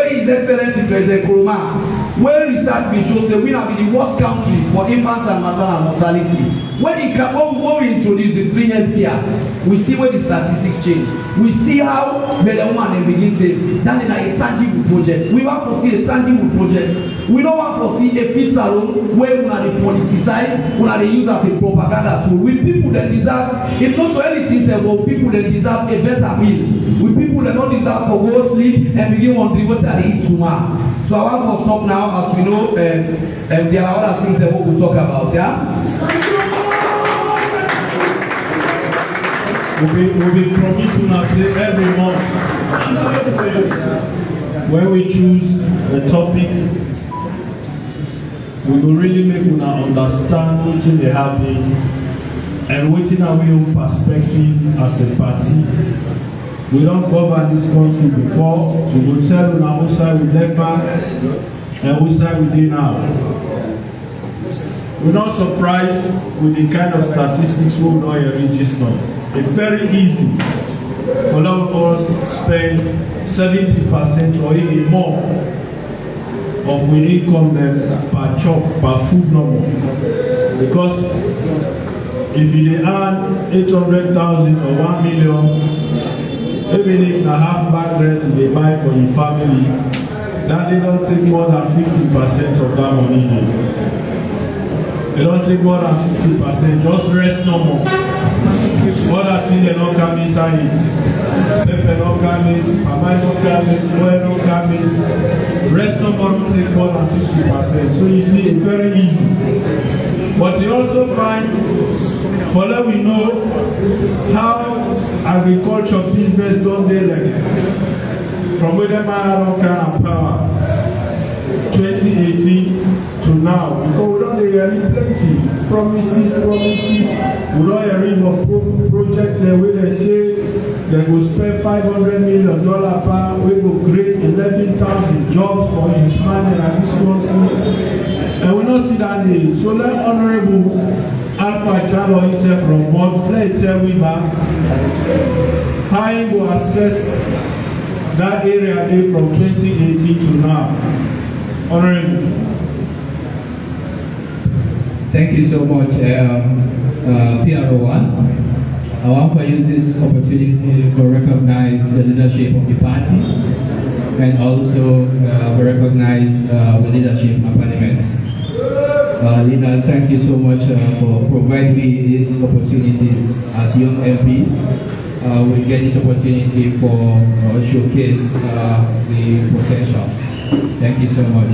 His Excellency President Nkrumah, where research will show say we are the worst country for infants and maternal mortality. When we introduce the free health care, we see where the statistics change. We see how the woman then begin say that is like a tangible project. We want to see a tangible project. We don't want to see a pizza salon where we are the politicize, we are the use as a propaganda tool. With people that deserve, if not for anything, say well, people that deserve a better meal. With people that don't deserve to go sleep and begin wondering what are they eat tomorrow. So I want to stop now, as we know, there are other things that we will talk about. Yeah. We'll be promising us every month when we choose a topic, we will really make una understand what they happen and what in our own perspective as a party. We don't govern this country before, so we'll tell una which side we left back and which side we did now. We're not surprised with the kind of statistics we know here in this now. It's very easy for a lot of us to spend 70% or even more of our income per chop, per food number. Because if you earn 800,000 or 1 million, even if na half bag rest you buy for your family, that they don't take more than 50% of that money. They don't take more than 50%, just rest no more. Other things they don't come inside it. Pepper don't come in, palm don't come in, oil don't come in. Rest no more don't take more than 50%. So you see, it's very easy. But you also find, for that we know how agriculture business don't they like. From where they might have kind of power, 2018 to now, because we don't hearing plenty promises. We don't hearing of project there where they say they will spend $500 million per, we will create 11,000 jobs for each man and this country. And we don't see that day. So let Honorable Alpha Jalo himself from what let's tell me back how he will assess that area day from 2018 to now. Honorable. Thank you so much, PRO1. I want to use this opportunity to recognize the leadership of the party and also recognize the leadership of Parliament. Leaders, thank you so much for providing me these opportunities as young MPs. We get this opportunity for showcase the potential. Thank you so much.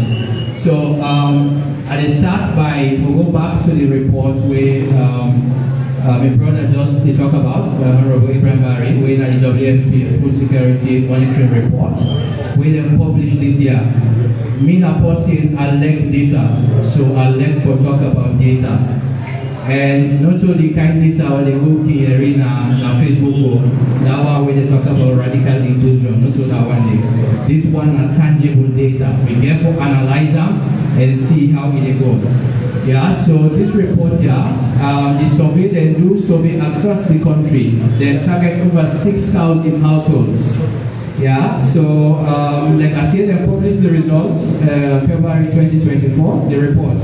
So I'll start by we'll go back to the report where my brother just talk about Honorable Ibrahim Barry, where the WFP Food Security Monitoring Report, where they published this year. Me na posting I like data, so I like to talk about data. And not only kind data where they go in arena na Facebook, that one where they talk about radical inclusion, not only that one day. This one are tangible data. We get to analyze them and see how it go. Yeah, so this report here, the survey they do survey across the country. They target over 6,000 households. Yeah, so like I said, they published the results February 2024, the report.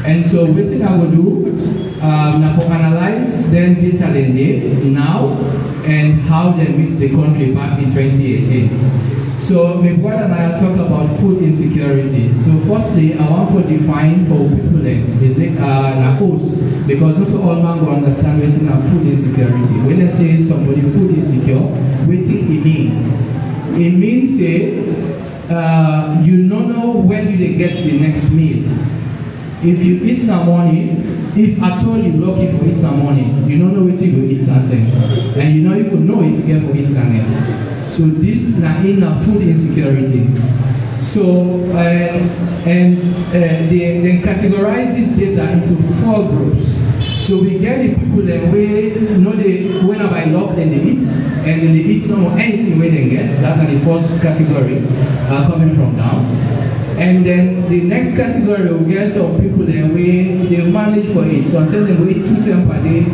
And so what I will do, now for analyze then data now and how they meet the country back in 2018. So my brother and I talk about food insecurity. So firstly, I want to define for people like host, because not all man will understand what is food insecurity. When I say somebody food insecure, what it mean? It means say you don't know when you get the next meal. If you eat some morning, if at all you lucky for eat some morning, you don't know what you will eat something, and you know you could know if you get for eat something. So this is in food insecurity. So they categorize this data into 4 groups. So we get the people that whenever I lock then they eat, and then they eat no anything when they get. That's the first category coming from down. And then the next category will get some people that they manage for it. Sometimes they will eat 2 times per day,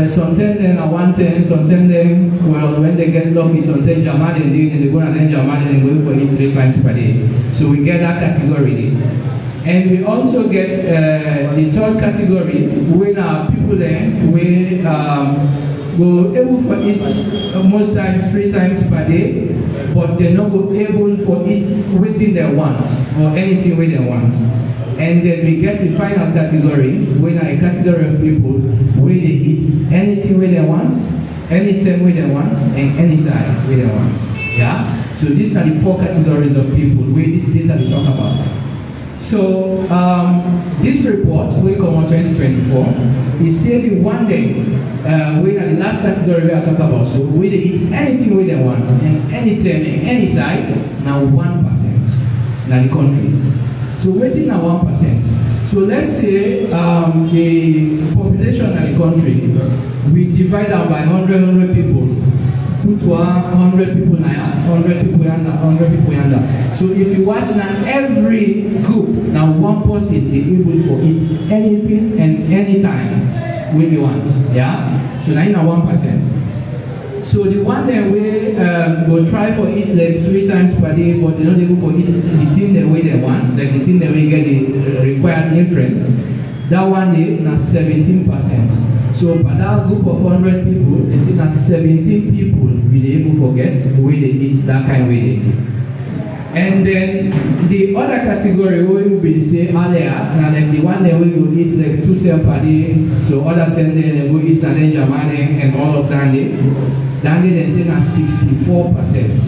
sometimes then at 1 time, sometimes then, well, when they get lucky, sometimes Jamad and they go and then Jamad and go for it 3 times per day. So we get that category. And we also get the third category, where people then will able to eat most times 3 times per day, but they're not able to eat within their want or anything where they want. And then we get the final category, where a category of people where they eat anything where they want, anytime where they want, and any size where they want. Yeah. So these are the 4 categories of people where this data we talk about. So this report, we come on 2024, is saying one day, we are the last category we are talking about. So we eat anything we they want, and anytime, any side, now 1% now the country. So waiting now 1%. So let's say the population of the country, we divide out by 100 people. Put 100 people now, 100 people yonder, 100 people yonder. So if you watch now every group, now 1 person is able to eat anything and anytime when you want. Yeah? So now you know 1%. So the one that we will try for it like 3 times per day, but they're not able to eat the thing the way they want, like the thing that we get the required nutrients. That one is now 17%. So for that group of 100 people, they say that 17 people will be able to get the way they eat that kind of way. And then the other category will be the same earlier, and like the one that we will eat like 2 times per day, so other 10 days they will eat and then Jamani and all of that day. Then they say that 64%.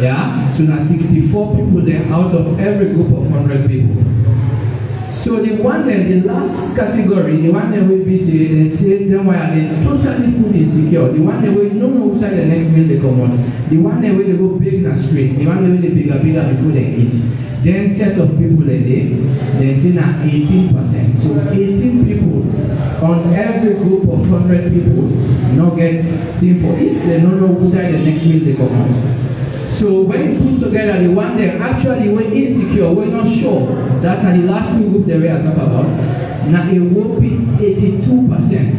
Yeah? So now 64 people there out of every group of 100 people. So the one then, the last category, the one that will be say, they say them why they totally food insecure. The one that will no outside the next meal they come on. The one that will they go big in the streets. The one that will they bigger before they eat. Then set of people that they say now 18%. So 18 people on every group of 100 people not get thing for it. They don't know outside the next meal they come on. So when you put together the one that actually were insecure, we're not sure. That's the last group that we are talking about. Now a whopping 82%.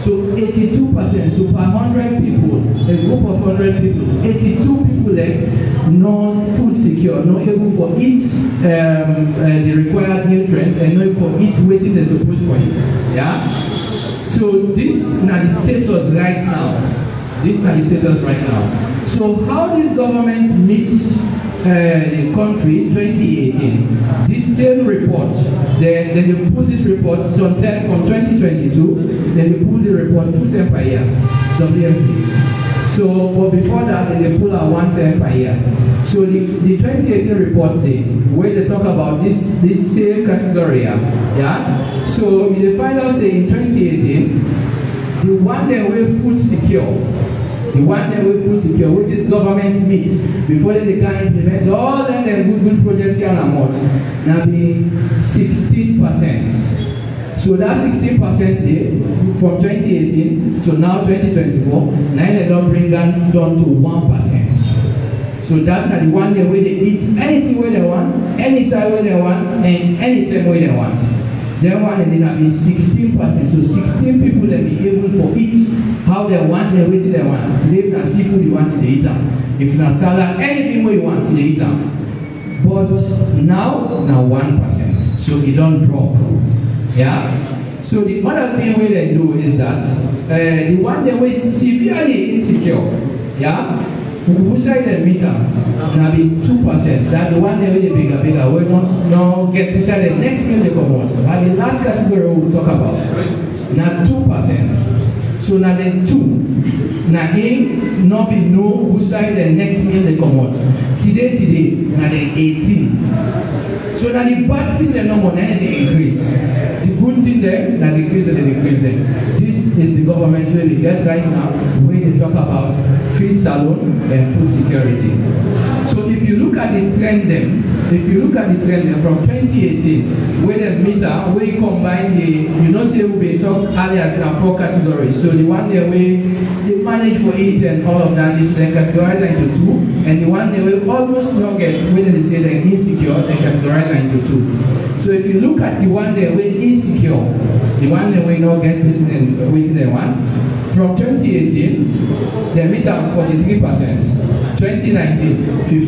So 82%. So per 100 people, a group of 100 people, 82 people there, non-food secure, not able for eat the required nutrients and not for eat waiting they're supposed for it. Yeah? So this is the status right now. This is the status right now. So how this government meets the country 2018, this same report, then they pull this report sometime from 2022, then they pull the report 2 times per year, WFP. So, but before that, they pull out 1 time per year. So the 2018 report say, where they talk about this same category, yeah? So the final say in 2018, the one that will food secure, the one that will food secure, which is government meets before they can implement all them good projects here and more. Now be 16%. So that 16% from 2018 to now 2024, now they don't bring that down to 1%. So that's the one day where they eat anything where they want, any side where they want, and anytime where they want. Then one and then be 16%. So 16 people that be able to eat how they want and where they want. Today if not seafood you want to eat them. If not salad, anything where you want to eat them. But now 1%. So it don't drop. Yeah? So the other thing we they do is that the one that was severely insecure, yeah? Who side the meter now be 2%. That the one that will bigger, we not get to sell the next meal they come out. And the last category we will talk about. Now 2%. So now then 2. Now in not be know who side the next meal they come out. Today, now then 18. So now the bad thing they no more, then they increase. The good thing there, now decrease and they decrease there. This is the government where we get right now, where they talk about feed salon and food security. So if you look at the trend then, from 2018, where the meter, where you combine the, you know say we talk earlier in 4 categories. So the one there where they manage for it and all of that is then categorized into 2, and the one there will almost not get, when they say they're insecure, they categorize into 2. So if you look at the one there where insecure, the one there will not get within the one, from 2018, they meet at 43%, 2019,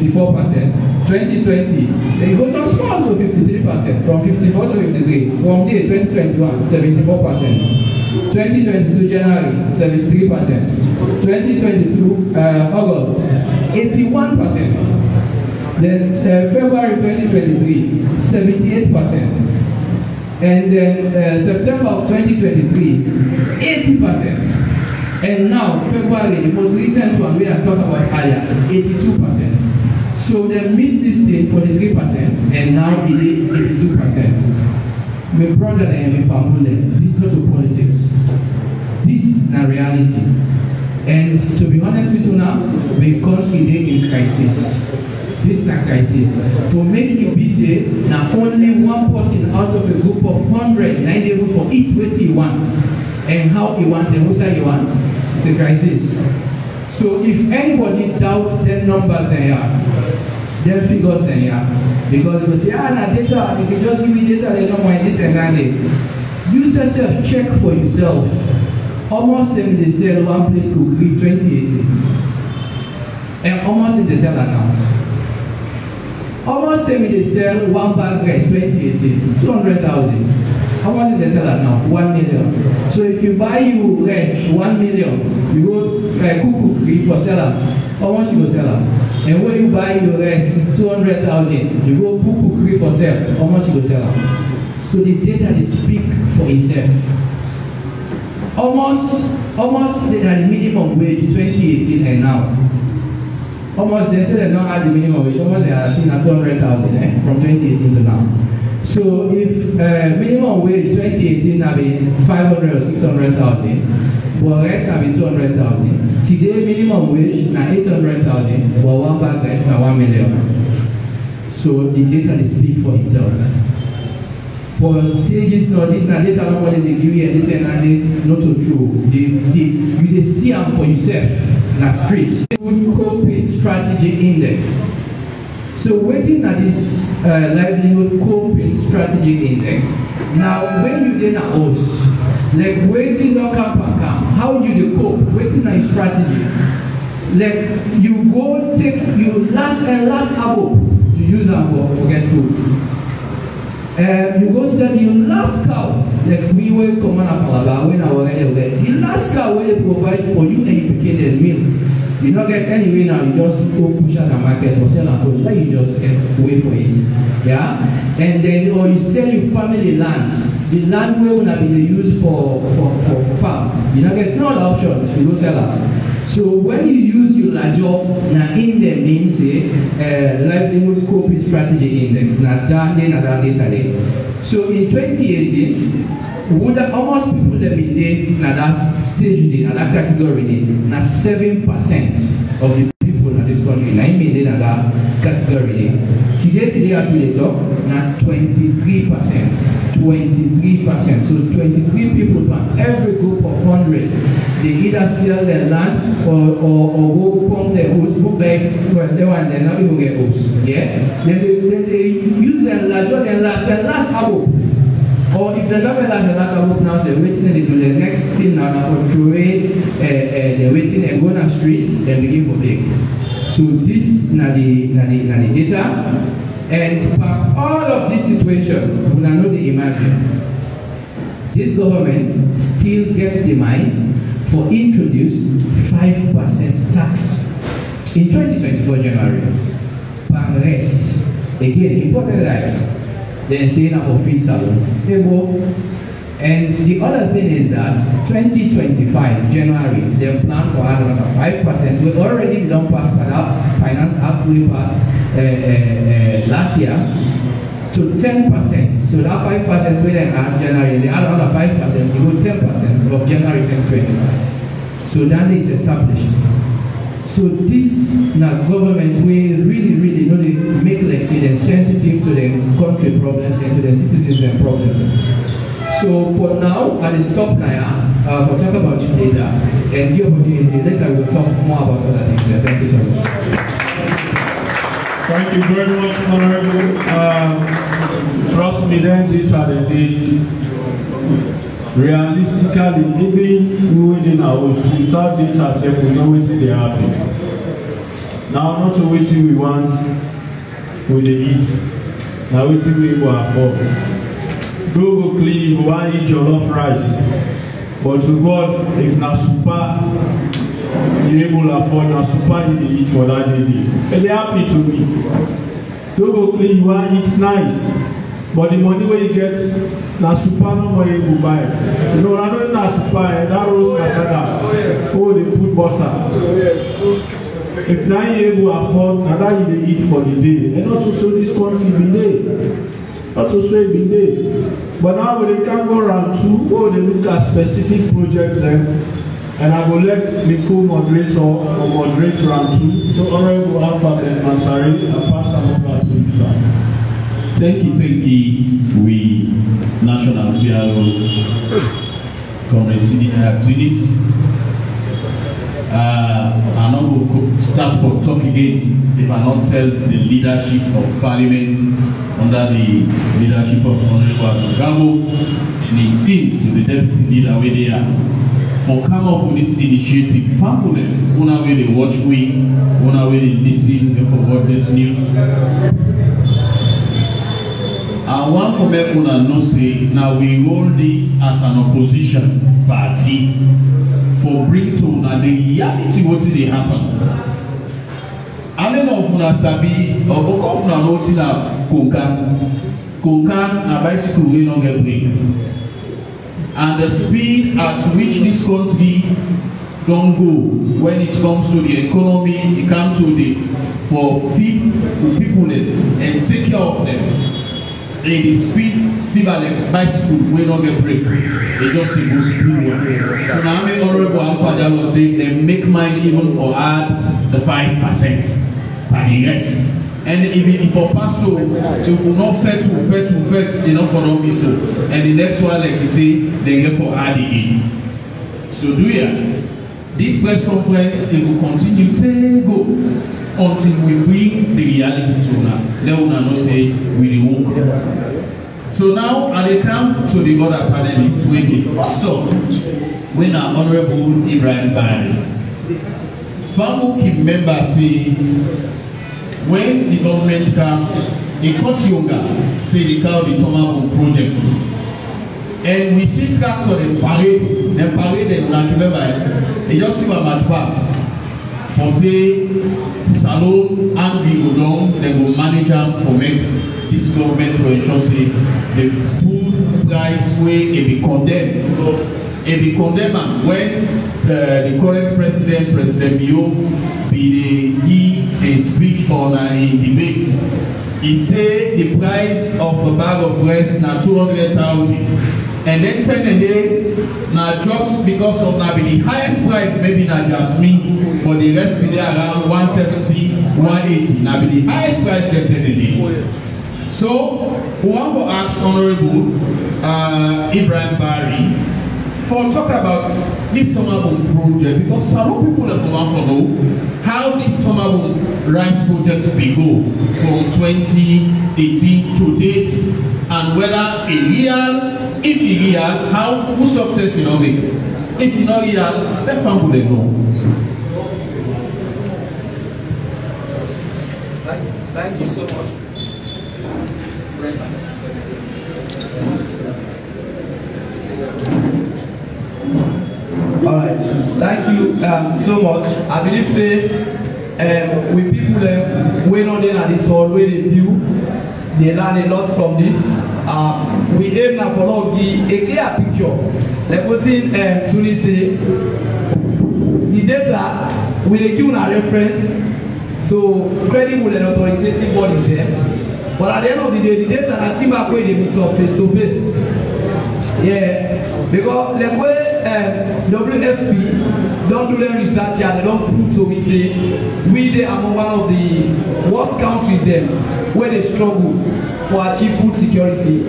54%, 2020, they go down small to 53%, from 54 to 53, from there 2021, 74%, 2022 January, 73%, 2022 August, 81%, then February 2023, 78%. And then September of 2023, 80%. And now, February, the most recent one we are talking about earlier, 82%. So they meet this thing 43%, and now it is 82%. My brother and my family, this is not a politics. This is a reality. And to be honest with you now, we constantly in crisis. This is a crisis. To make it be safe, now only one person out of a group of 100 not able to eat what he wants and how he wants and who say he wants. It's a crisis. So if anybody doubts their numbers there, their figures there, because they say, na data, if you just give me data, they don't want this and that. Use yourself, check for yourself. Almost them they sell one plate cookie 2018. And almost they sell that now. Almost them they sell one bag rice 2018, 200,000. How much did they sell that now? 1 million. So if you buy you rice 1 million, you go cook cookie for seller. How much you go sell them? And when you buy your rice 200,000, you go cook cookie for sale. How much you go sell them? So the data they speak for itself. Almost the minimum wage 2018 and now. Almost they say they don't have the minimum wage. Almost they are at 200,000 from 2018 to now. So if minimum wage 2018 have been 500 or 600,000, but rest have been 200,000. Today minimum wage na 800,000, but one bag rest na 1 million. So the data dey speak for itself. For say this na data not what they give you and this and not so true. You dey see am for yourself na street. Coping strategy index. So waiting at this livelihood coping strategy index. Now when you then host, like waiting don't come and come, how you dey cope? Waiting a strategy. Like you go take you last abo to use them for get food. You go sell your last cow, like we were common at Malaga when I was there. The last cow will provide for you and you became a meal. You don't get anyway now, you just go push out the market or sell and food, then you just wait for it. Yeah? And then or you sell your family land. The land will not be used for farm. You don't get no other option, you go sell it. So when you use your job, now in the means livelihood coping strategy index, now that data. So in 2018, would almost people that be there now that stage in that category, now 7% of the people in this country, now in that category. Today as we talk, now 23%. 23%. So 23 people from every group of 100, they either sell their land or go pump their host, go back they want they not even get host. Yeah? Then they use their last abo. Or if they don't get the last abo now, they're waiting and they do the next thing now for trade, they're waiting and go on the street and begin for big. So this na the data. And for all of this situation, we know the imagine. This government still get the mind for introduce 5% tax in 2024 January. Per rice. Again, important rice. Then say na for feed salon. And the other thing is that 2025 January, they plan for another 5%. We already don't pass by that Finance Act we passed last year to 10%. So that 5% we then add January, they add another 5%, you go 10% of January 2025. So that is established. So this now government will really know they make like say they're sensitive to the country problems and to the citizens' problems. So for now, at the stop now, we'll talk about this later, and the opportunity later we'll talk more about other things. Thank you so much. Thank you very much, Honorable. Trust me, then these are the days. Realistically, even within our house, without data set, we know what they happen. Now, not to what we want with the eat, now what we will afford. Go clean, one eat jollof rice. But to God, if na super, you able to afford na super you eat for that day. And they happy to me. Go clean, one eat nice. But the money where you get, na super no more you go buy. You know, I don't na super, that roast cassava. Oh, they put butter. If now you able to afford, na that you eat for the day. And not to show this country be there. Not to say be there. But now they can go around too, oh, they look at specific projects then, and I will let the co-moderator or moderate round two. So Honorable Alpha and Mansari, I pass over to you, sir. Thank you, we National PRO Comrade CDI activities. I'm not going to start for talk again if I not tell the leadership of Parliament under the leadership of Honorable Gambo and the team, the deputy leader where they are, for come up with this initiative. Family, una way they watch we, una way they listen, they forgot this news. And one for me, una know say now we hold this as an opposition party for bring to na the reality what they happen. Alen of una sabi or of una noti na konkan na bicycle we no get break. And the speed at which this country don't go when it comes to the economy, it comes to the for feed people and take care of them. the speed feverless bicycle will not get break. They just dey go speed one. So now me honorable Alpha was saying they make mine even for add the 5% per the rest. And if for pass so if we not fet, they not for not be so. And the next one like you say they get for add again. So do ya? This press conference it will continue to go until we bring the reality to una. Let una not say we won't. So now I come to the other panelists with the first up when our Honorable Ibrahim Bari. Family keep members say when the government come, they cut yoga, say they call the Tomahawk project. And we see tractor the parade them like remember they just see a match pass. For say salon and we go down, they will manage them for make this government for ensure say the food price way it be condemned. It be condemned when the current President Bio give a speech on a debate. He say the price of a bag of rice na 200,000. And then 10 a day, now just because of now the highest price maybe not just me, but the rest be there around 170, 180. Now the highest price get 10 a day. So we want to ask Honorable Ibrahim Bari for talk about this Tomahawk project because some people that want to know how this Tomahawk rice project will go from 2018 to date and whether if it real, how who success in it. If it's not real, let family they know. Thank you so much. All right, thank you so much. I believe say with people wey on there at this hall wey dey view, they learn a lot from this. We aim now for a clear picture. Like wetin Tony say, the data we dey give una reference to credible and authoritative bodies there. But at the end of the day, the data na team back wey dey meet up face to face. Yeah, because like when WFP don't do their research and they don't prove to me say we dey among one of the worst countries them where they struggle for achieve food security.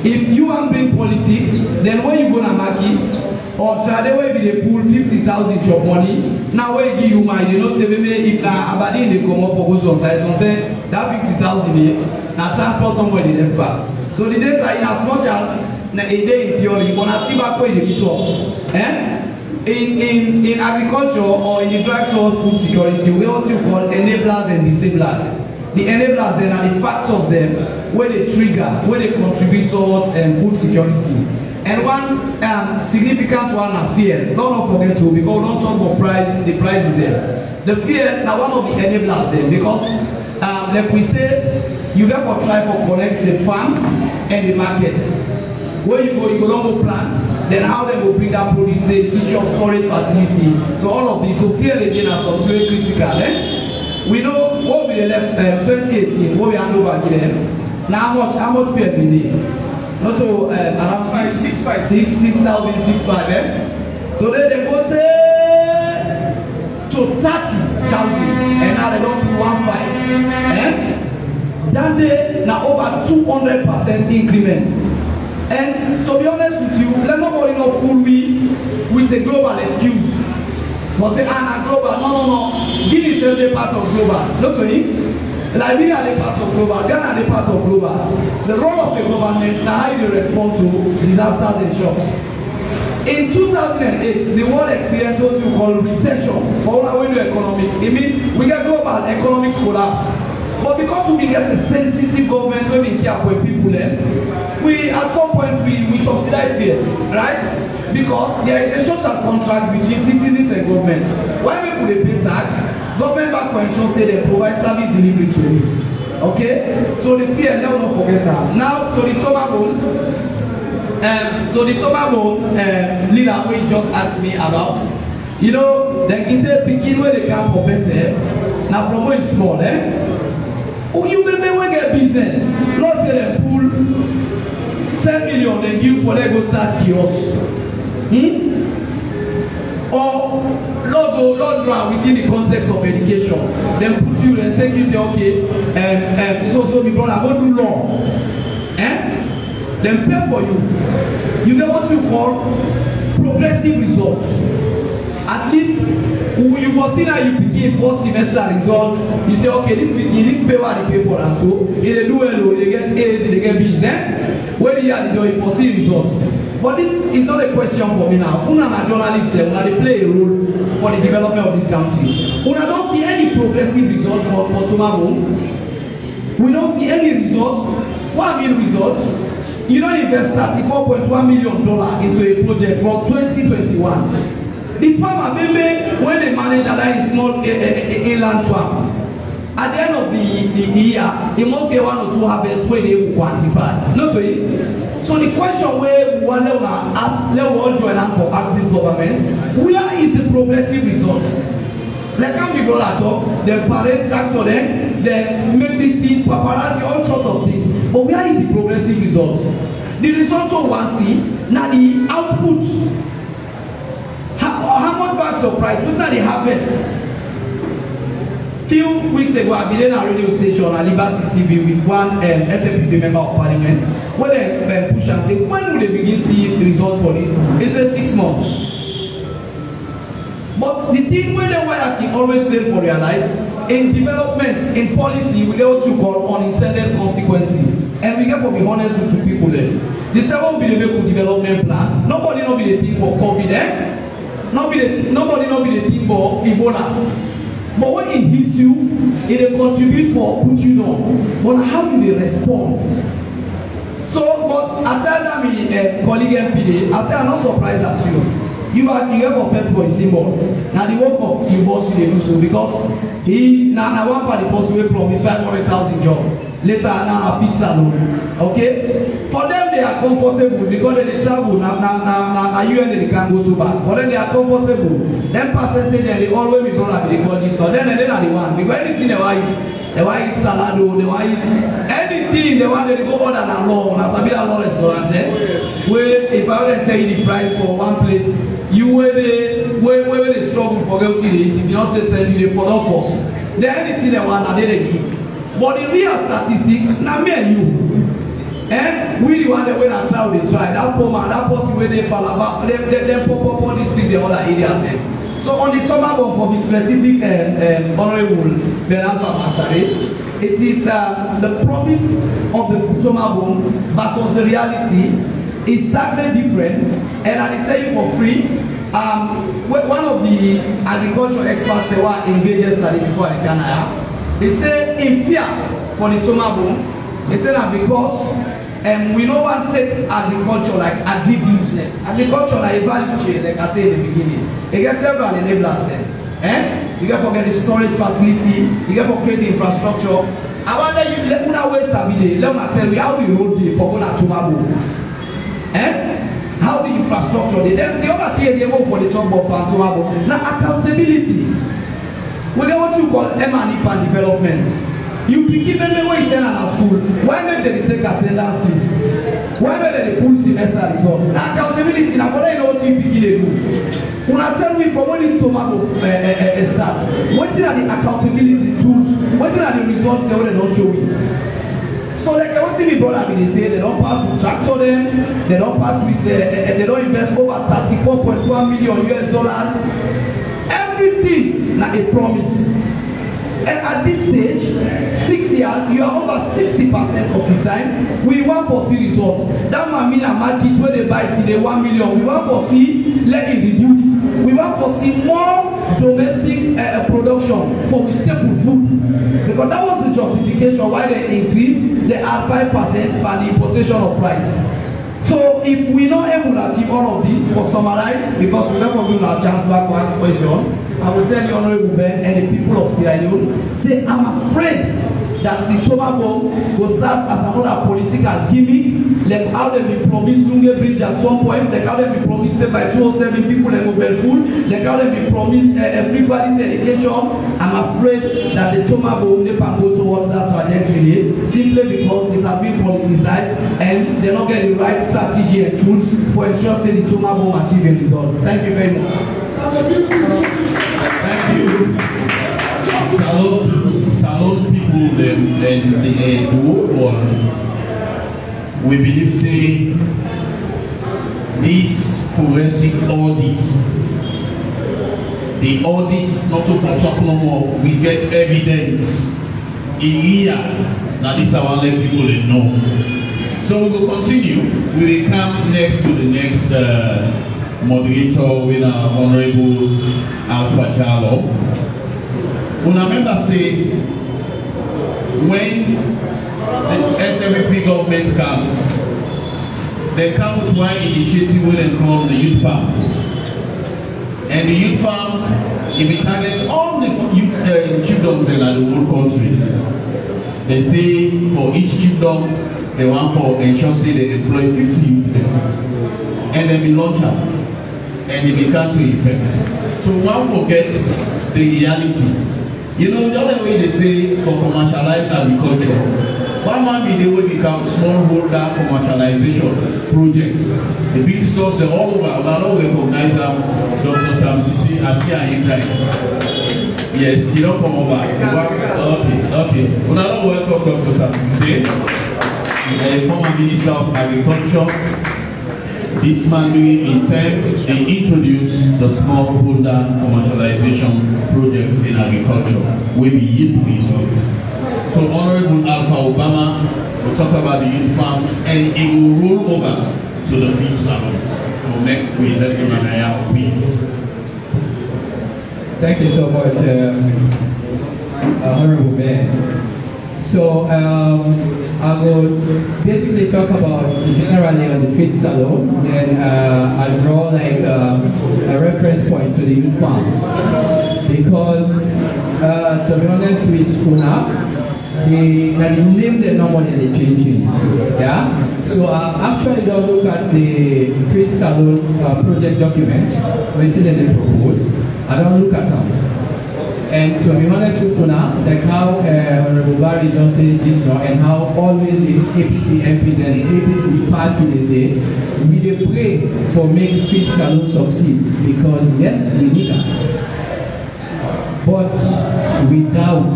If you want bring politics, then when you go to market or try where they pull 50,000 job money, now where give you money, they don't say maybe if Aberdeen they come up for goes on site something that 50,000 here, now transport on where they left back. So the data in as much as a day in theory, but not tobacco in the talk. In agriculture or in the drive towards food security, we also call enablers and disablers. The enablers then are the factors then where they trigger, where they contribute towards food security. And one significant one is fear. Don't forget to, because we don't talk about price, the price is there. The fear now one of the enablers then, because like we say, you got to try to connect the farm and the market. Where you go don't plant, then how they will bring that produce, the issue of storage facility. So all of this, so fear again are some very critical. We know what we left 2018, what we hand over again. Now how much fear we need? Not so around 6,065. So then they go to 30,000 and now they don't do 1.5. Then they now over 200% increment. And to be honest with you, let nobody know fool we with a global excuse. But say, global, no. Give me a part of global. Look to it. Liberia are the part of global, Ghana are the part of global. The role of the government is how you respond to disasters and shocks. In 2008, the world experienced what you call recession for our way to economics. It means we get global economic collapse. But because we get a sensitive government when we care for people, we at some point we subsidize fear, right? Because there is a social contract between citizens and government. When people they pay tax, government back for insurance say they provide service delivery to you. Okay? So the fear, let us not forget that. Now to the Tobago leader who just asked me about, you know, like he said, begin where they come for better. Now from where it's small, Oh, you may get business. Not say they pull 10 million they give for them go start kiosk. Or Lord Brown within the context of education, then put you and take you say okay, so my brother go do law, then pay for you. You get what you call progressive results. At least you foresee that you begin first semester results. You say okay, this pay what they pay for, and so if they do well, they get A's, they get B's. When they are doing you foresee results. But this is not a question for me now. Una na journalists there, una they play a role for the development of this country. Una don't see any progressive results for Tomago. We don't see any results. What I mean results? You don't invest $34.1 million into a project from 2021. The farmer, maybe when they manage that is not a land swamp, at the end of the year, he must get 1 or 2 harvests where they will quantify. Not so. So the question where we want to ask, let us join up for active government, where is the progressive results? Like how we go at all, the parade tractor them, they make this thing, paparazzi, all sorts of things. But where is the progressive results? The results of one see, now the output. How much bags of price? Look at the harvest. Few weeks ago, I been in a radio station on Liberty TV with one SFP member of parliament. When they push and say, when will they begin seeing the results for this? They say 6 months. But the thing where they were can always fail for their lives, in development, in policy, we get what you call unintended consequences. And we get to be honest with people there. The time will be the make development plan. Nobody will be the thing for COVID. Nobody will be the thing for Ebola. But when it hits you, it will contribute for put you down. But how do they respond? So, but I tell them, colleague MPD, I say I'm not surprised at you. You have offense for a symbol. Now the work of the boss you do so because he now one part the boss will promise 500,000 job. Later now a pizza loan. Okay? For them they are comfortable because they travel now you and they can go so bad. For them they are comfortable. Then percentage they always be done at the body store. Then are the one because anything they want eat salad, they want eat anything they want to go more than a law. Now Sabina law restaurant where if I were to tell you the price for one plate, you where they struggle for going to eat. If you not tell you they follow force. Then anything they want and they eat. But the real statistics, now me and you, we the one that when I try, they try. That poor man, that person where they fall about, they pop on this street, the other areas there. So on the Tomago for the specific honorable Bernardo Masare, it is the promise of the Tomago versus the reality is slightly different. And I tell you for free, one of the agricultural experts they were engaged yesterday before I can. They say in fear for the Tomago, they say that because we don't want to take agriculture like agribusiness. Agriculture like a value chain, like I said in the beginning. You get several enablers there. You get to get the storage facility, you get to create the infrastructure. I want that you let me waste a minute. Let me tell you how the road be for going to Tomago. How the infrastructure, the other thing they go for the top of Tomago. Now accountability. We get what you call M&E and development. You pick them when you send them to school. Why make them take attendance list? Why make them pull semester results? Now accountability, now what I know what you pick they do. When I tell me from when this Tomago starts, what are the accountability tools? What are the results they don't show you? So like what TV brother they say they don't pass with tractor them, they don't pass with they don't invest over $34.1 million. Everything like a promise. And at this stage, 6 years, you are over 60% of the time. We want to see results. That might mean a market where they buy till they 1 million. We want to see let it reduce. We want to see more domestic production for staple food. Because that was the justification why they increased. They add 5% for the importation of rice. So if we not able to achieve all of this, for summarize, because we never give our chance back to ask question, I will tell you, Honorable Ben and the people of Sierra Leone, say I'm afraid that the Tomago will serve as another political gimmick like how they be promised Lunge Bridge at some point, like how they be promised by 207 people and over full, like how they be promised everybody's education. I'm afraid that the Toma will never go towards that trajectory simply because it has been politicized and they're not getting the right strategy and tools for ensuring the Toma will achieve a result. Thank you very much. Thank you. Salute people and the whole world. We believe say this forensic audit, the audits not to particular more, we get evidence in here that this our let people know. So we will continue. We will come next to the next moderator with our Honorable Alpha Jalo. Una member say when the SMFP government come, they come with one initiative we they call the youth farms. And the youth farms, if it targets all the youth children in the whole country, they say for each children they want for ensure say they employ 50 youth and then we launch up and they become to effect. So one forgets the reality. You know, the other way they say for commercialized agriculture, one man be they will become smallholder commercialization projects. The big stores are all over. I don't recognize them. Dr. Sam Sisi, I see her inside. Yes, you don't come over. Okay. Well, I don't welcome Dr. Sam Sisi, the former Minister of Agriculture. This man will intend and introduce the smallholder commercialization projects in agriculture. We be yield results. So Honorable Alpha Obama will talk about the youth farms and it will roll over to the feed salon. So next we let him and I have Thank you so much, Honorable Mayor. So I will basically talk about generally on the feed salon, then I'll draw like a reference point to the youth farm. Because to be honest with Una, the name they're not more than they changing. Yeah? So I actually don't look at the feed salon project document, which they propose. I don't look at them. And to be honest with you now, like how Honorable Barry just said this now, and how always the APC MPs and the APC party they say, we dey pray for making feed salon succeed because yes, we need that. But without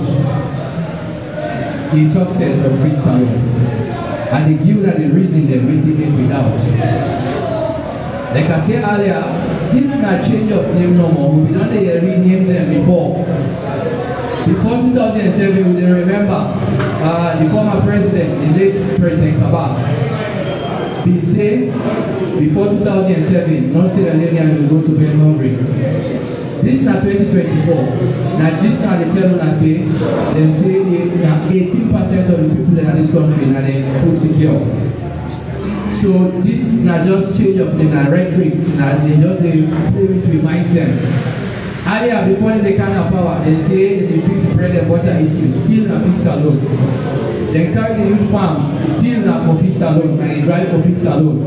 the success of feed salon, and they give that the reason they waiting it without. Like I said earlier, this is not change of name no more. We don't rename them before. Before 2007, we remember the former president, the late President Kabak. He said before 2007, no Sierra will go to bed hungry. This is not 2024. Now this time they tell us say 18% of the people in this country are food secure. So this is not just change of the rhetoric, they just play with mindset. Earlier, before they can have power, they say they fix bread and water issues, still not feed salon. They carry the youth farms, still not for feed salon, and they drive for feed salon.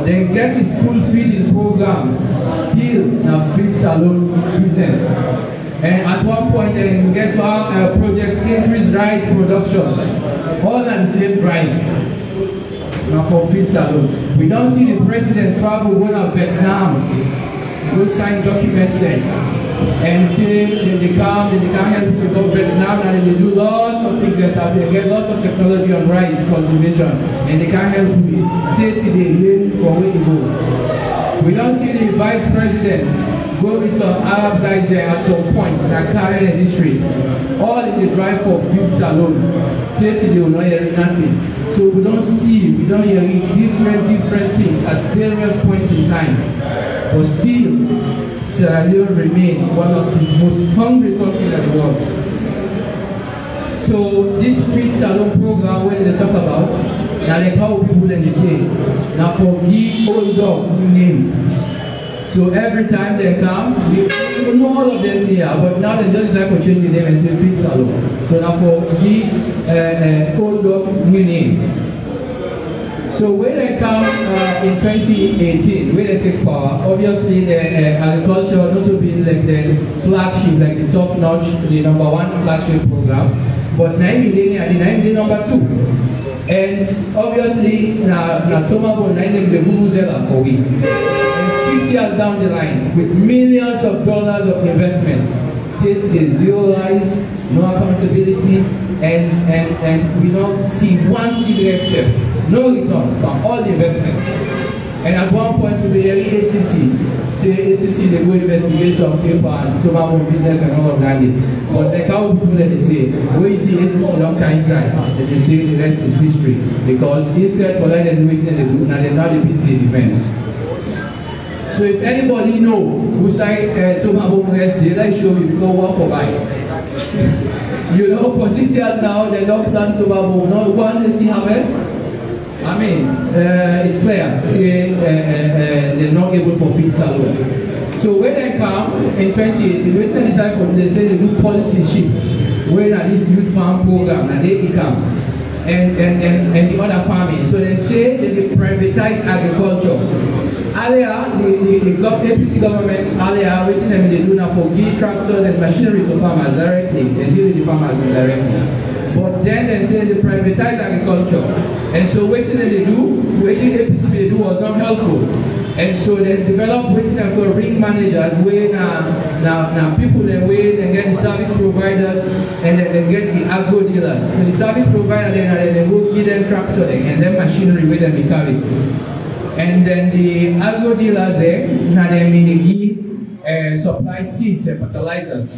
They get the school feeding program, still not feed salon business. And at one point, they get to have projects increase rice production, all at the same drive. Now for feed salon. We don't see the president travel go to Vietnam, go sign documents there, and say that they can't help you go to Vietnam, and they do lots of things that they get lots of technology on rice cultivation, and they can't help you. Say today, wait for where to go. We don't see the vice president go with some Arab guys there at some point that carry the district. All in the drive for feed salon. Say today, will not hear nothing. So we don't hear different things at various points in time. But still, Sierra Leone remains one of the most hungry countries in the world. So this feed salon program, when they talk about, now like how people then they say, now for the old dog name. So every time they come, we know all of them here, but now they just decide to change the name and say feed salon. So now for the old dog new name. So when they come in 2018, when they take power, obviously the agriculture not to be like the flagship, like the top notch, the #1 flagship program, but 9 million and the 9 million #2. And obviously now Tomabo 9 million the Vuvuzela for we. And 6 years down the line, with millions of dollars of investment, take the zero rise, no accountability, and we don't see one serious step, no returns from all the investments. And at one point we hear ACC say ACC they go investigate some paper and tobacco business and all of that. But the cow people that they say, when you see ACC don't come inside, they say the rest is history. Because instead for that they do it in the group, now they now the business they defend. So if anybody know who side tobacco rest, they like show me go work for buy. You know, for 6 years now, they don't plant tobacco, not one they see harvest. I mean, it's clear, say they're not able to feed salary. So when they come in 2018, when they decide for, they say they do policy shift, when at this youth farm program, and they come, and the other farming. So they say that they privatize agriculture. Earlier, the APC government, earlier, waiting them they do now for give tractors and machinery to farmers directly. They deal with the farmers directly. But then they say they privatize agriculture. And so waiting they do, waiting APC they do was not helpful. And so they develop waiting them for ring managers where now people they wait and get the service providers and then they get the agro dealers. So the service provider then they go give them tractor and then machinery where they carry. And then the agro dealers there, now they give supply seeds and fertilizers.